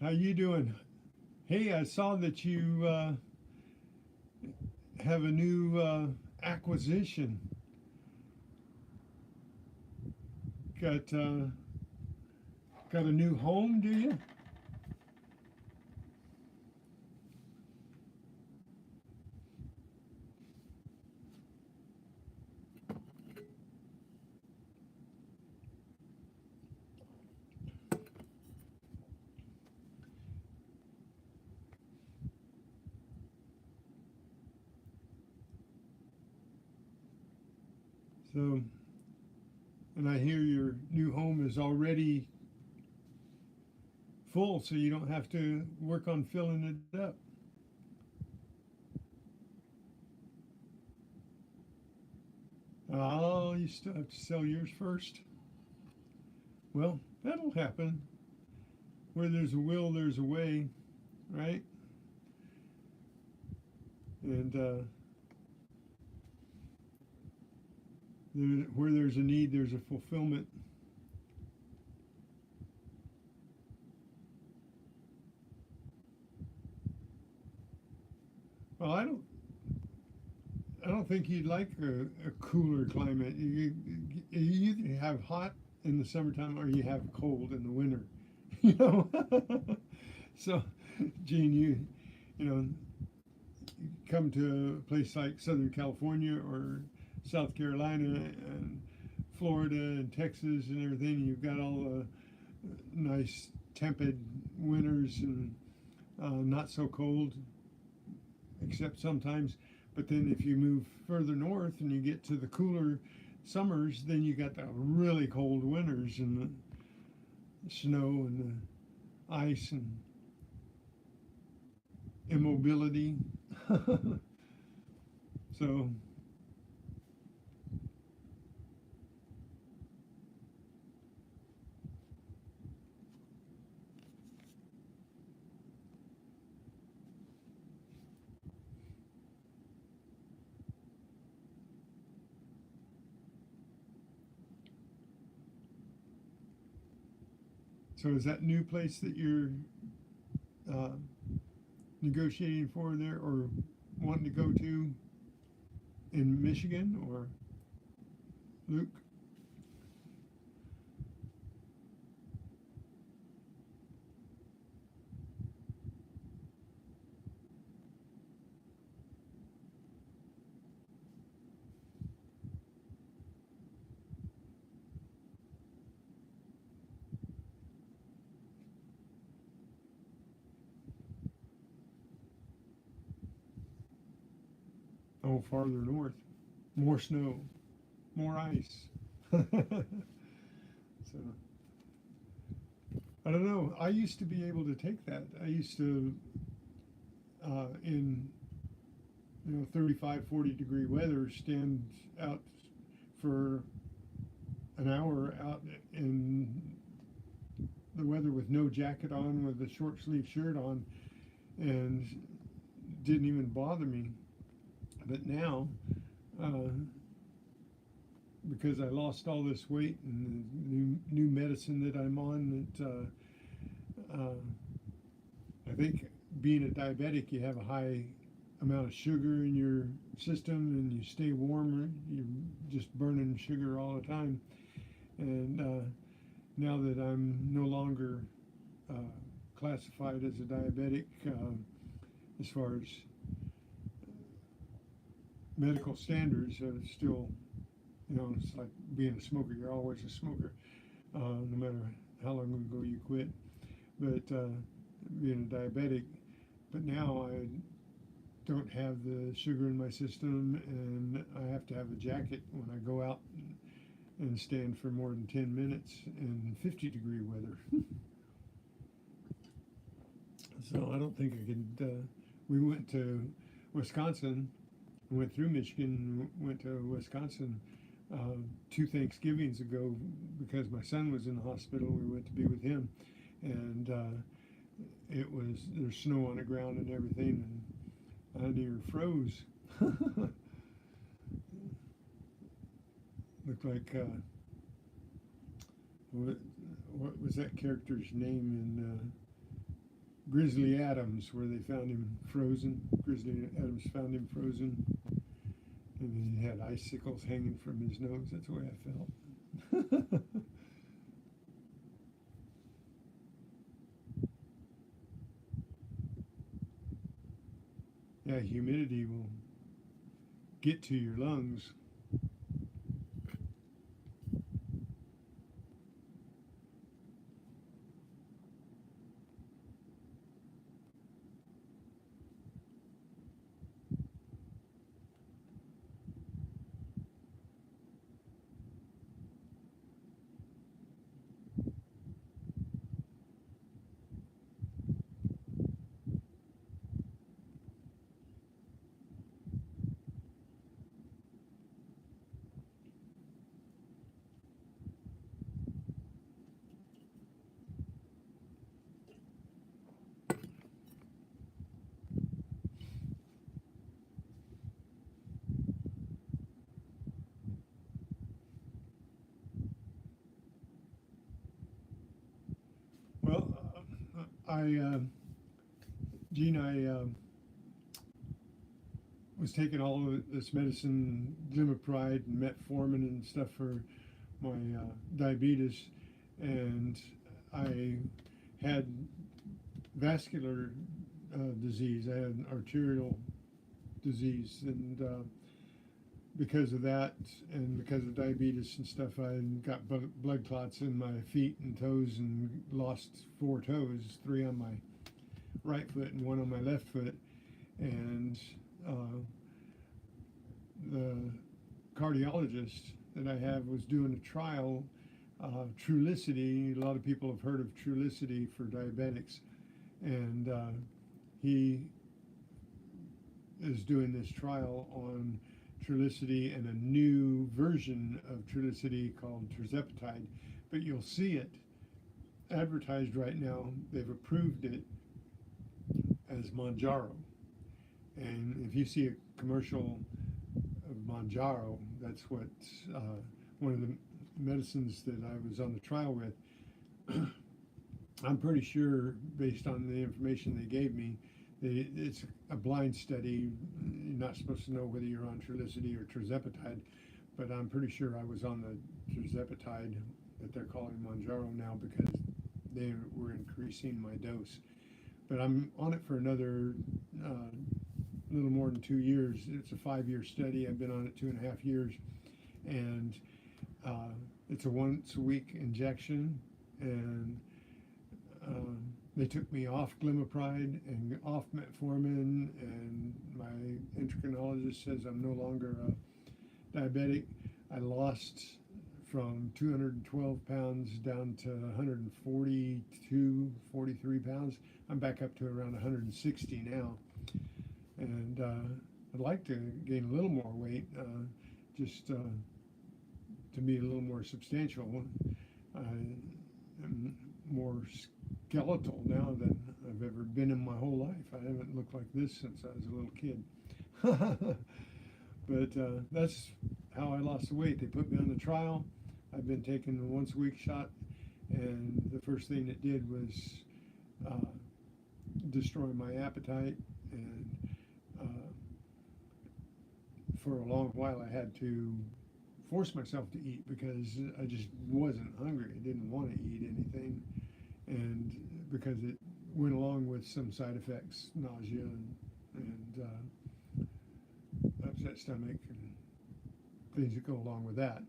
Speaker 1: How you doing? Hey, I saw that you have a new acquisition. Got a new home, do you? So, and I hear your new home is already full, so you don't have to work on filling it up. Oh, you still have to sell yours first. Well, that'll happen. Where there's a will, there's a way, right? And where there's a need, there's a fulfillment. Well, I don't think you'd like a cooler climate. You either have hot in the summertime or you have cold in the winter. You know. So, Gene, you know, come to a place like Southern California or South Carolina and Florida and Texas and everything. You've got all the nice tepid winters and not so cold, except sometimes. But then if you move further north and you get to the cooler summers, then you got the really cold winters and the snow and the ice and immobility. So, so is that new place that you're uh, negotiating for there or wanting to go to in Michigan or Luke? Oh, farther north. More snow, more ice. So I don't know. I used to be able to take that. I used to in 35, 40-degree weather stand out for an hour out in the weather with no jacket on, with a short sleeve shirt on, and didn't even bother me. But now, uh, because I lost all this weight and the new medicine that I'm on, I think being a diabetic, you have a high amount of sugar in your system and you stay warm. You're just burning sugar all the time. And now that I'm no longer uh, classified as a diabetic, as far as medical standards, still, it's like being a smoker. You're always a smoker, no matter how long ago you quit, but being a diabetic. But now I don't have the sugar in my system, and I have to have a jacket when I go out and stand for more than 10 minutes in 50-degree weather. So I don't think I could. We went to Wisconsin, went through Michigan, went to Wisconsin 2 Thanksgivings ago because my son was in the hospital. We went to be with him, and there's snow on the ground and everything, and I near froze. Looked like what was that character's name in Grizzly Adams, where they found him frozen? Grizzly Adams found him frozen, and he had icicles hanging from his nose. That's the way I felt. Yeah, humidity will get to your lungs. Well, Gene, I was taking all of this medicine, glimepiride and metformin and stuff for my diabetes, and I had vascular disease. I had arterial disease, and because of that, and because of diabetes and stuff, I got blood clots in my feet and toes, and lost 4 toes, 3 on my right foot and 1 on my left foot, and the cardiologist that I have was doing a trial, Trulicity. A lot of people have heard of Trulicity for diabetics, and he is doing this trial on Trulicity and a new version of Trulicity called tirzepatide, but you'll see it advertised right now. They've approved it as Mounjaro, and if you see a commercial of Mounjaro, that's what one of the medicines that I was on the trial with. I'm pretty sure, based on the information they gave me, it's a blind study. You're not supposed to know whether you're on Trulicity or tirzepatide, but I'm pretty sure I was on the tirzepatide that they're calling Mounjaro now because they were increasing my dose. But I'm on it for another little more than 2 years. It's a 5-year study. I've been on it 2.5 years, and it's a once-a-week injection, and they took me off glimepiride and off metformin, and my endocrinologist says I'm no longer diabetic. I lost from 212 pounds down to 142, 43 pounds. I'm back up to around 160 now, and I'd like to gain a little more weight, just to be a little more substantial. I'm more skeletal now than I've ever been in my whole life. I haven't looked like this since I was a little kid. But that's how I lost the weight. They put me on the trial. I've been taking the once-a-week shot, and the first thing it did was destroy my appetite, and for a long while I had to force myself to eat because I just wasn't hungry. I didn't want to eat anything, and because it went along with some side effects, nausea and upset stomach and things that go along with that.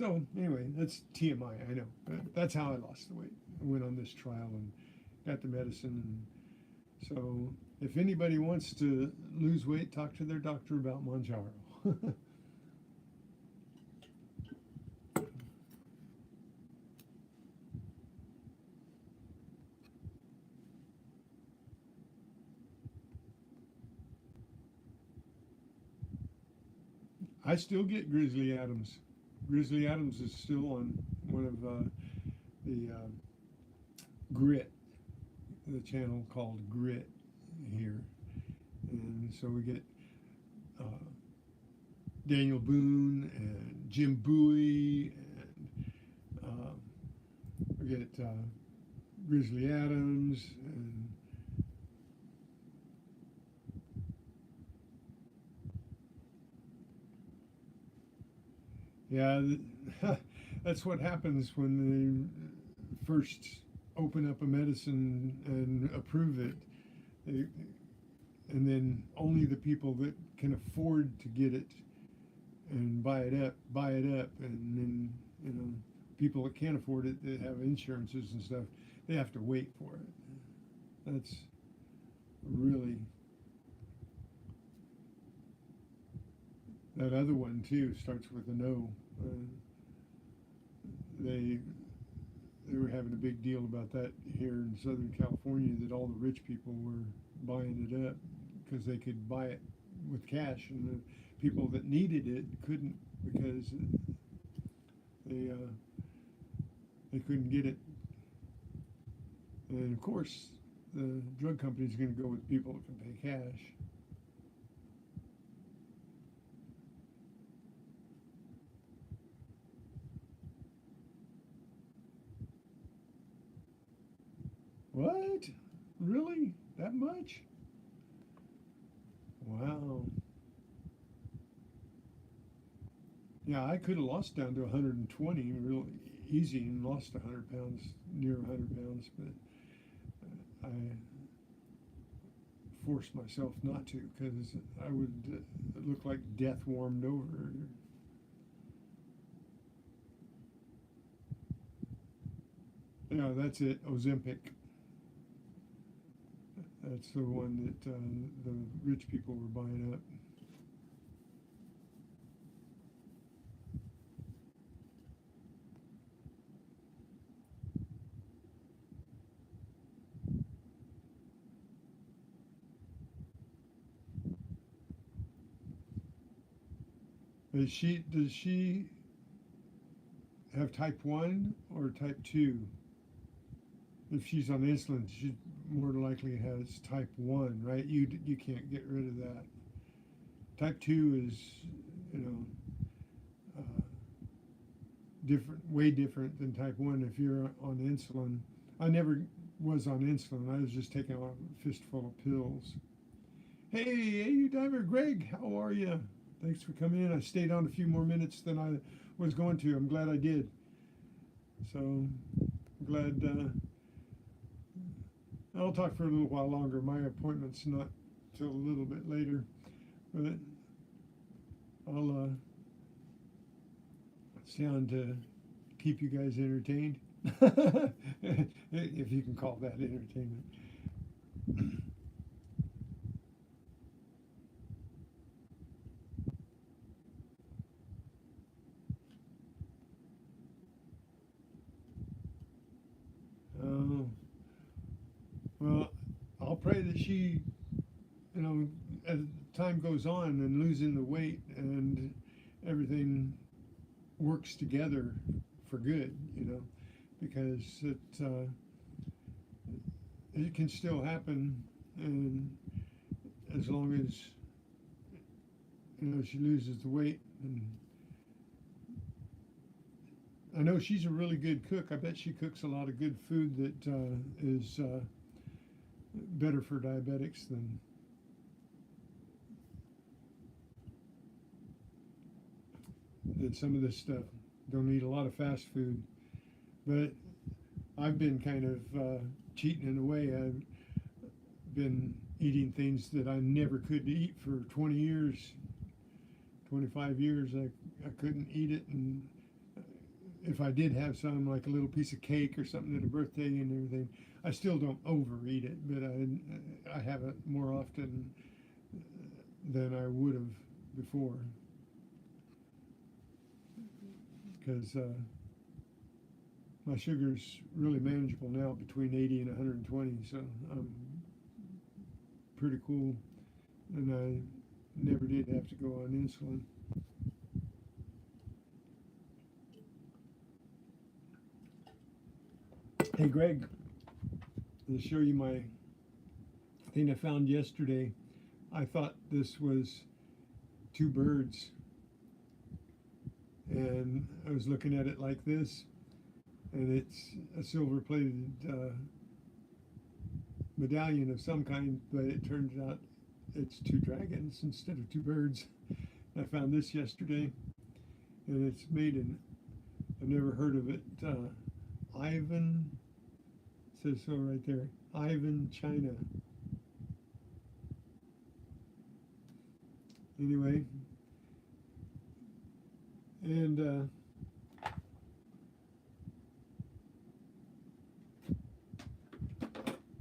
Speaker 1: So anyway, that's TMI. I know. But that's how I lost the weight. I went on this trial and got the medicine. And so if anybody wants to lose weight, talk to their doctor about Manjaro. I still get Grizzly Adams. Grizzly Adams is still on one of the Grit, the channel called Grit here, and so we get uh, Daniel Boone and Jim Bowie, and we get Grizzly Adams, and yeah, that's what happens when they first open up a medicine and approve it. They, and then only the people that can afford to get it and buy it up, and then people that can't afford it, that have insurances and stuff, they have to wait for it. That's really, that other one too starts with an O. They were having a big deal about that here in Southern California, that all the rich people were buying it up because they could buy it with cash, and the people that needed it couldn't, because they couldn't get it. And of course, the drug company's going to go with people that can pay cash. What? Really? That much? Wow. Yeah, I could have lost down to 120 real easy and lost 100 pounds, near 100 pounds, but I forced myself not to, because I would look like death warmed over. Yeah, that's it, Ozempic. That's the one that the rich people were buying up. Does she have type 1 or type 2? If she's on insulin, she more likely has type 1, right? You can't get rid of that. Type 2 is, uh, different, way different than type 1 if you're on insulin. I never was on insulin. I was just taking a fistful of pills. Hey, you diver Greg, how are you? Thanks for coming in. I stayed on a few more minutes than I was going to. I'm glad I did. So, glad I'll talk for a little while longer. My appointment's not till a little bit later, but I'll sound to keep you guys entertained, if you can call that entertainment. Oh, well, I'll pray that she, as time goes on and losing the weight and everything works together for good, because it can still happen, and as long as she loses the weight. And I know she's a really good cook. I bet she cooks a lot of good food that is better for diabetics than some of this stuff. Don't eat a lot of fast food, but I've been kind of cheating in a way. I've been eating things that I never could eat for 20 years, 25 years. I couldn't eat it, and if I did have some, like a little piece of cake or something at a birthday and everything, I still don't overeat it, but I have it more often than I would have before, because my sugar's really manageable now, between 80 and 120, so I'm pretty cool, and I never did have to go on insulin. Hey Greg, I'll show you my thing I found yesterday. I thought this was two birds, and I was looking at it like this, and it's a silver plated medallion of some kind, but it turns out it's two dragons instead of two birds. I found this yesterday, and it's made in, I've never heard of it, Ivan, it says so right there, Ivan, China. Anyway, and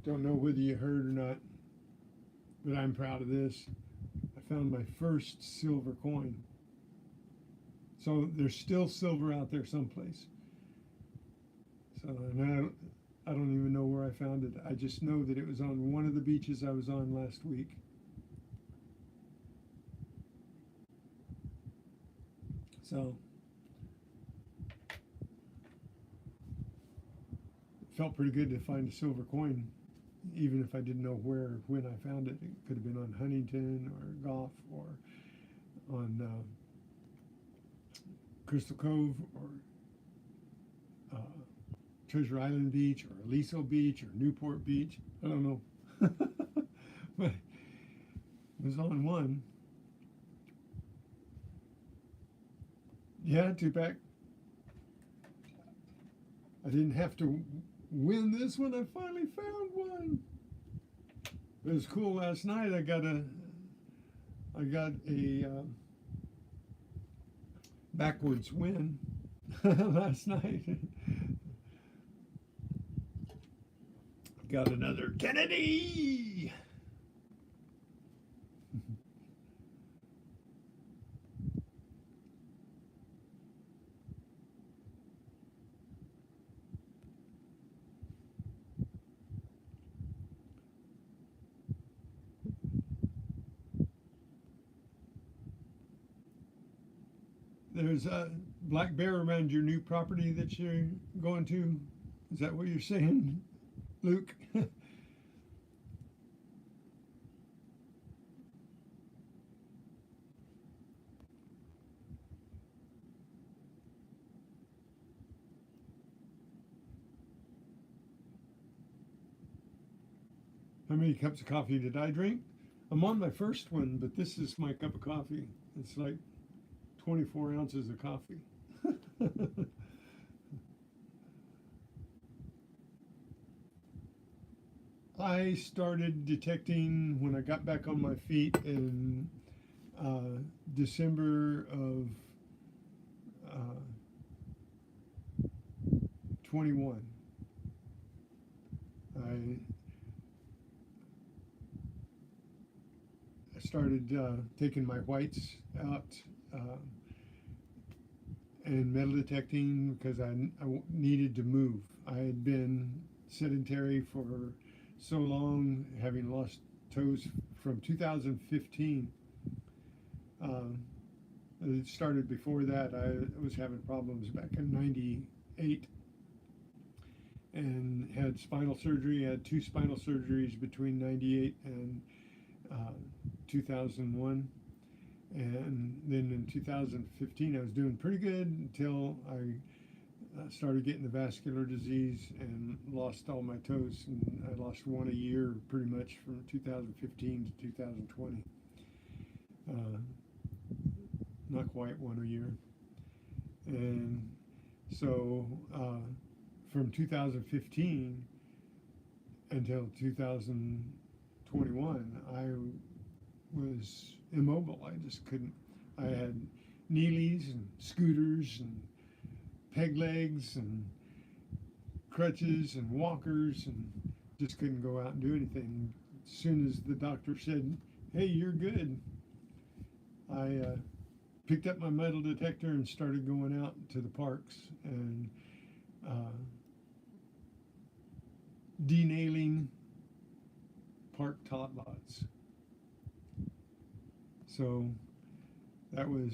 Speaker 1: don't know whether you heard or not, but I'm proud of this. I found my first silver coin. So there's still silver out there someplace. So now I don't even know where I found it. I just know that it was on one of the beaches I was on last week. So it felt pretty good to find a silver coin, even if I didn't know where or when I found it. It could have been on Huntington or Goff or on Crystal Cove or Treasure Island Beach or Aliso Beach or Newport Beach. I don't know. But it was on one. Yeah, Tupac. I didn't have to win this one. I finally found one. It was cool last night. I got a backwards win last night. Got another Kennedy. There's a black bear around your new property that you're going to. Is that what you're saying, Luke? How many cups of coffee did I drink? I'm on my first one, but this is my cup of coffee. It's like 24 ounces of coffee. I started detecting when I got back on my feet in December of 21. I started taking my whites out and metal detecting because I needed to move. I had been sedentary for so long, having lost toes from 2015. It started before that. I was having problems back in 98 and had spinal surgery. I had two spinal surgeries between 98 and 2001. And then in 2015, I was doing pretty good until I started getting the vascular disease and lost all my toes. And I lost one a year pretty much from 2015 to 2020. Not quite one a year. And so from 2015 until 2021, I was immobile. I just couldn't. I had Neelys and scooters and peg legs and crutches and walkers, and just couldn't go out and do anything. As soon as the doctor said, "Hey, you're good," I picked up my metal detector and started going out to the parks and uh, denailing park tot lots. So that was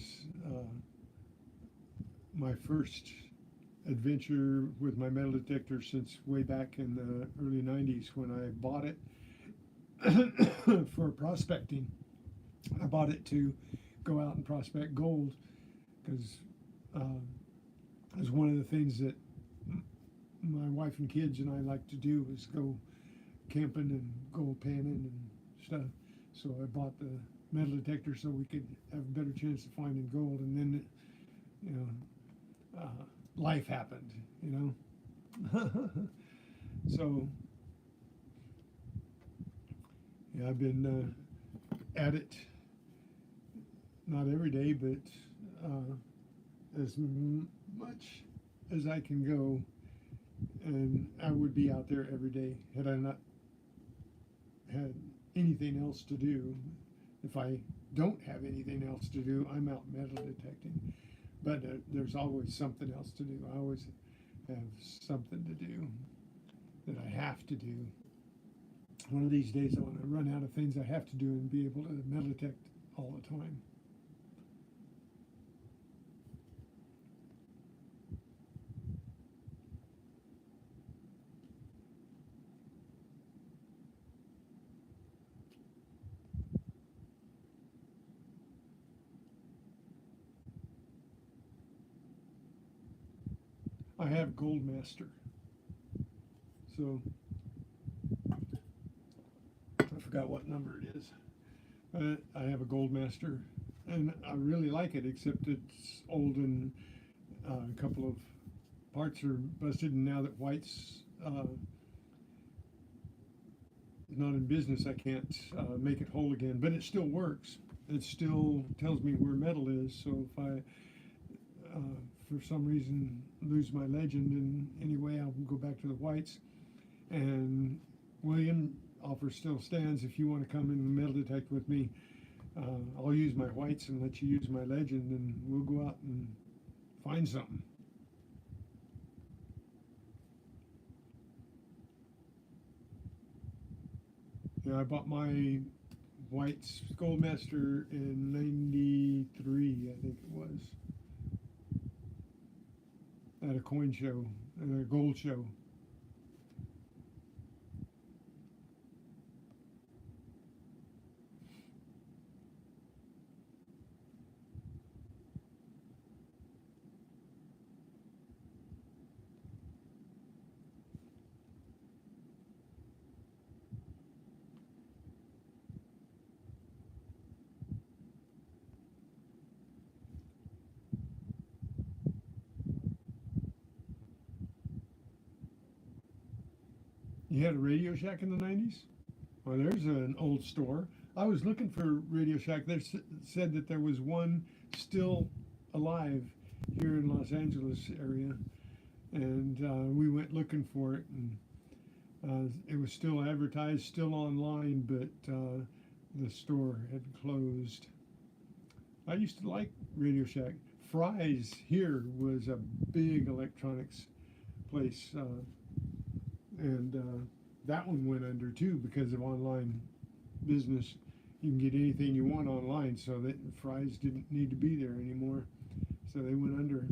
Speaker 1: my first adventure with my metal detector since way back in the early 90s when I bought it for prospecting. I bought it to go out and prospect gold because it was one of the things that my wife and kids and I like to do is go camping and gold panning and stuff. So I bought the metal detector so we could have a better chance of finding gold. And then, you know, life happened, you know. So, yeah, I've been at it, not every day, but as much as I can go. And I would be out there every day had I not had anything else to do. If I don't have anything else to do, I'm out metal detecting. But there's always something else to do. I always have something to do that I have to do. One of these days I want to run out of things I have to do and be able to metal detect all the time. I have Gold Master. So I forgot what number it is. But I have a Gold Master and I really like it, except it's old and a couple of parts are busted, and now that white's not in business, I can't make it whole again, but it still works. It still tells me where metal is, so if I for some reason lose my legend in any way, I'll go back to the whites. And William, offer still stands. If you want to come in and metal detect with me, I'll use my whites and let you use my legend, and we'll go out and find something. Yeah, I bought my whites Goldmaster in '93, I think it was, at a coin show, at a gold show. You had a Radio Shack in the '90s? Well, there's an old store. I was looking for Radio Shack. They said that there was one still alive here in Los Angeles area, and we went looking for it, and it was still advertised, still online, but the store had closed. I used to like Radio Shack. Fry's here was a big electronics place, and that one went under too because of online business. You can get anything you want online, so that Fry's didn't need to be there anymore, so they went under.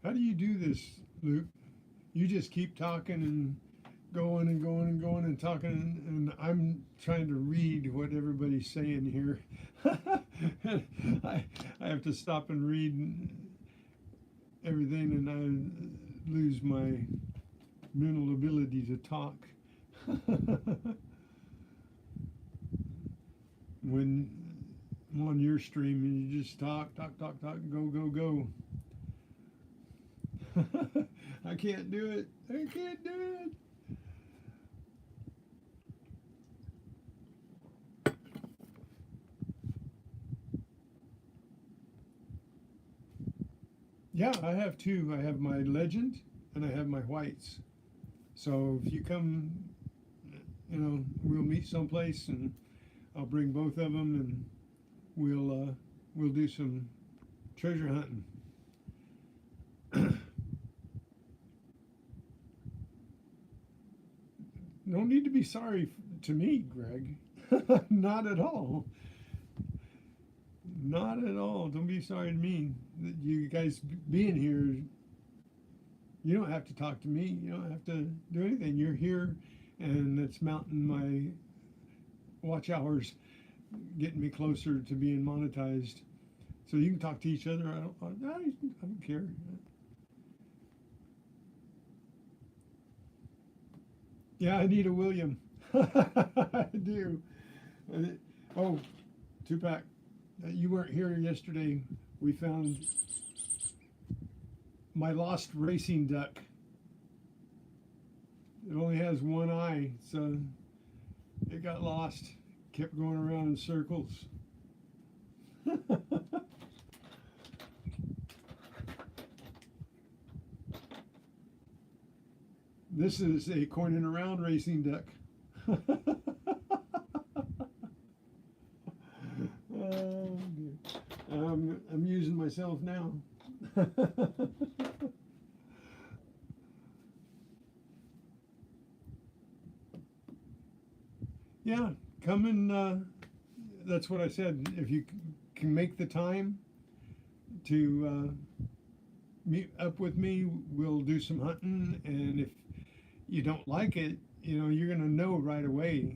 Speaker 1: How do you do this, Luke? You just keep talking and going and going and going and talking, and I'm trying to read what everybody's saying here. I have to stop and read everything, and lose my mental ability to talk. When I'm on your stream and you just talk, go, go, go. I can't do it. I can't do it. Yeah, I have two. I have my legend and I have my whites. So if you come, we'll meet someplace and I'll bring both of them and we'll do some treasure hunting. No need to be sorry to me, Greg. Not at all. Not at all. Don't be sorry to me. You guys being here, you don't have to talk to me. You don't have to do anything. You're here, and it's mounting my watch hours, getting me closer to being monetized. So you can talk to each other. I don't care. Yeah, I need a William. I do. Oh, Tupac, you weren't here yesterday. We found my lost racing duck. It only has one eye, so it got lost. Kept going around in circles. This is a coining around racing duck. Oh, I'm using myself now. Yeah, come and that's what I said. If you can make the time to meet up with me, we'll do some hunting. And if you don't like it, you're going to know right away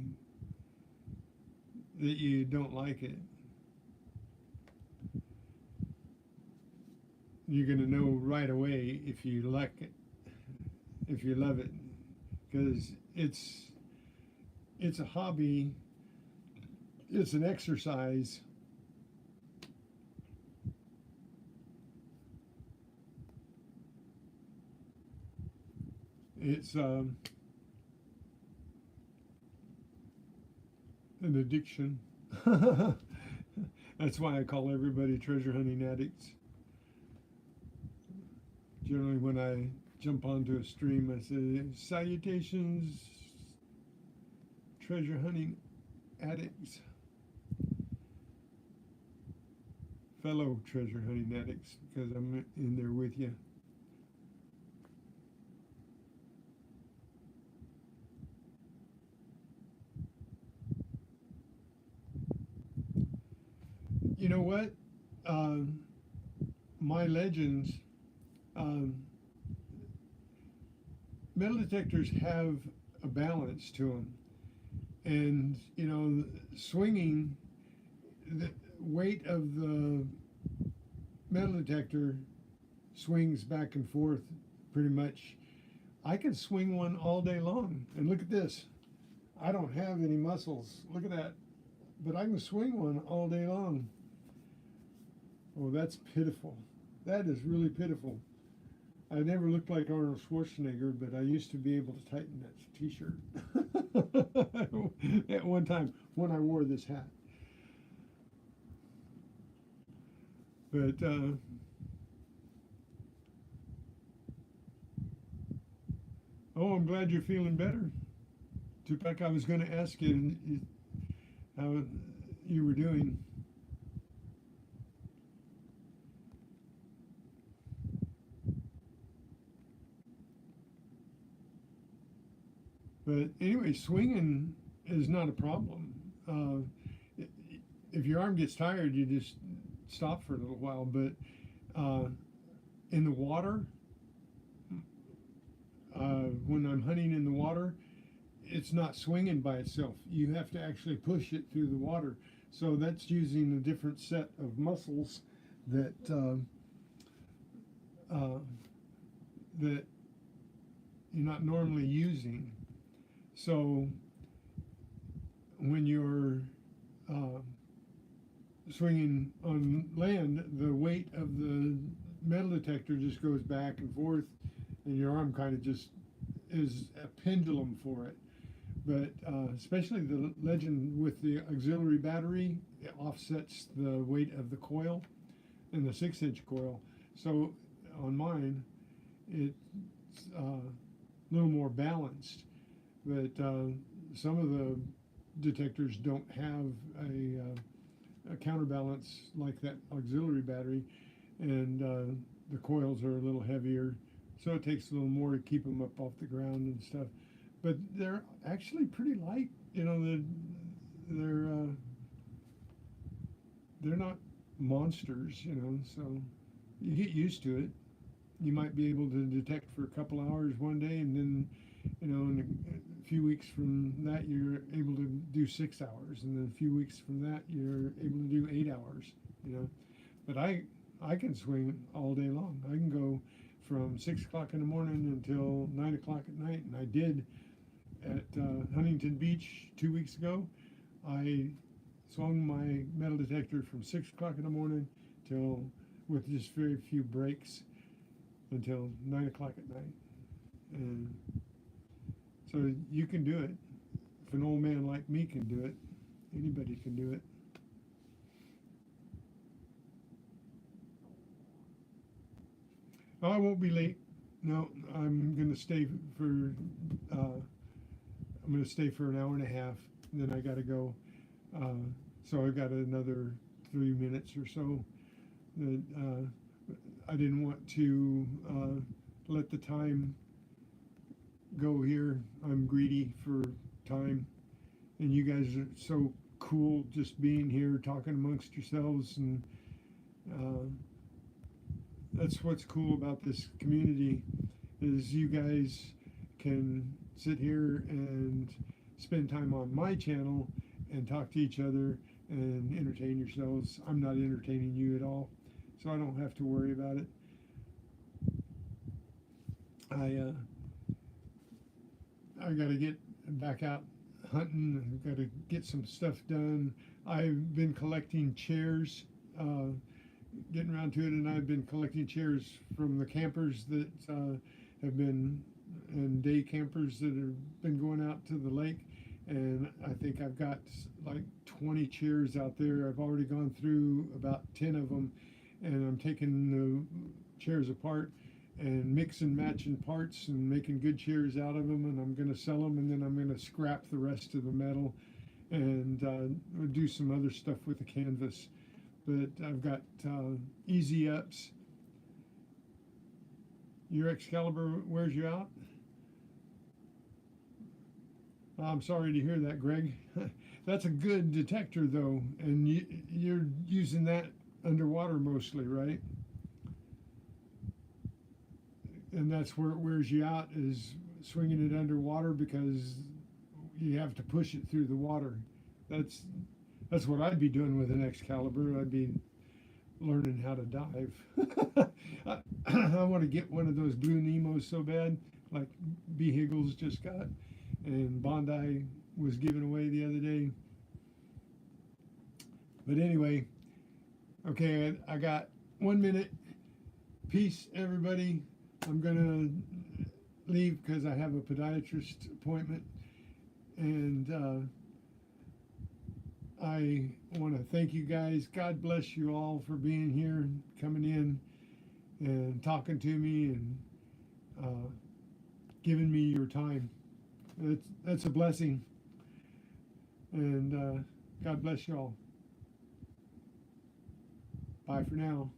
Speaker 1: that you don't like it. You're going to know right away if you like it, if you love it, because it's a hobby, it's an exercise. It's an addiction. That's why I call everybody treasure hunting addicts. Generally, when I jump onto a stream, I say, salutations, treasure hunting addicts. Fellow treasure hunting addicts, because I'm in there with you. You know what? My legends, metal detectors have a balance to them. And, swinging, the weight of the metal detector swings back and forth pretty much. I can swing one all day long. And look at this. I don't have any muscles. Look at that. But I can swing one all day long. Oh, that's pitiful. That is really pitiful. I never looked like Arnold Schwarzenegger, but I used to be able to tighten that t-shirt at one time when I wore this hat. But oh, I'm glad you're feeling better. Tupac, I was going to ask you how you were doing. But anyway, swinging is not a problem. If your arm gets tired, you just stop for a little while. But in the water, when I'm hunting in the water, it's not swinging by itself. You have to actually push it through the water. So that's using a different set of muscles that you're not normally using. So when you're swinging on land, the weight of the metal detector just goes back and forth, and your arm kind of just is a pendulum for it. But especially the Legend with the auxiliary battery, it offsets the weight of the coil and the 6-inch coil. So on mine, it's a little more balanced. But some of the detectors don't have a counterbalance like that auxiliary battery, and the coils are a little heavier, so it takes a little more to keep them up off the ground and stuff. But they're actually pretty light. You know, they're not monsters. You know, so you get used to it. You might be able to detect for a couple hours one day, and then, you know, in a few weeks from that, you're able to do 6 hours, and then a few weeks from that, you're able to do 8 hours. You know, but I can swing all day long. I can go from 6 o'clock in the morning until 9 o'clock at night, and I did at Huntington Beach 2 weeks ago. I swung my metal detector from 6 o'clock in the morning till, with just very few breaks, until 9 o'clock at night. And so you can do it. If an old man like me can do it, anybody can do it. Oh, I won't be late. No, I'm gonna stay for I'm going to stay for an hour and a half, and then I got to go. So I've got another 3 minutes or so. That I didn't want to let the time go here. I'm greedy for time, and you guys are so cool just being here, talking amongst yourselves, and that's what's cool about this community, is you guys can sit here and spend time on my channel and talk to each other and entertain yourselves. I'm not entertaining you at all, so I don't have to worry about it. I got to get back out hunting. I've got to get some stuff done. I've been collecting chairs, getting around to it, and I've been collecting chairs from the campers that have been, and day campers that have been going out to the lake. And I think I've got like 20 chairs out there. I've already gone through about 10 of them, and I'm taking the chairs apart and mixing matching parts and making good chairs out of them, and I'm going to sell them, and then I'm going to scrap the rest of the metal and do some other stuff with the canvas. But I've got easy ups. Your Excalibur wears you out? I'm sorry to hear that, Greg. That's a good detector, though, and you're using that underwater mostly, right? And that's where it wears you out, is swinging it underwater, because you have to push it through the water. That's what I'd be doing with an Excalibur. I'd be learning how to dive. I want to get one of those blue Nemos so bad, like B. Higgles just got, and Bondi was given away the other day. But anyway, okay, I got 1 minute. Peace, everybody. I'm gonna leave because I have a podiatrist appointment, and I want to thank you guys. God bless you all for being here, coming in and talking to me, and giving me your time. That's a blessing, and God bless you all. Bye for now.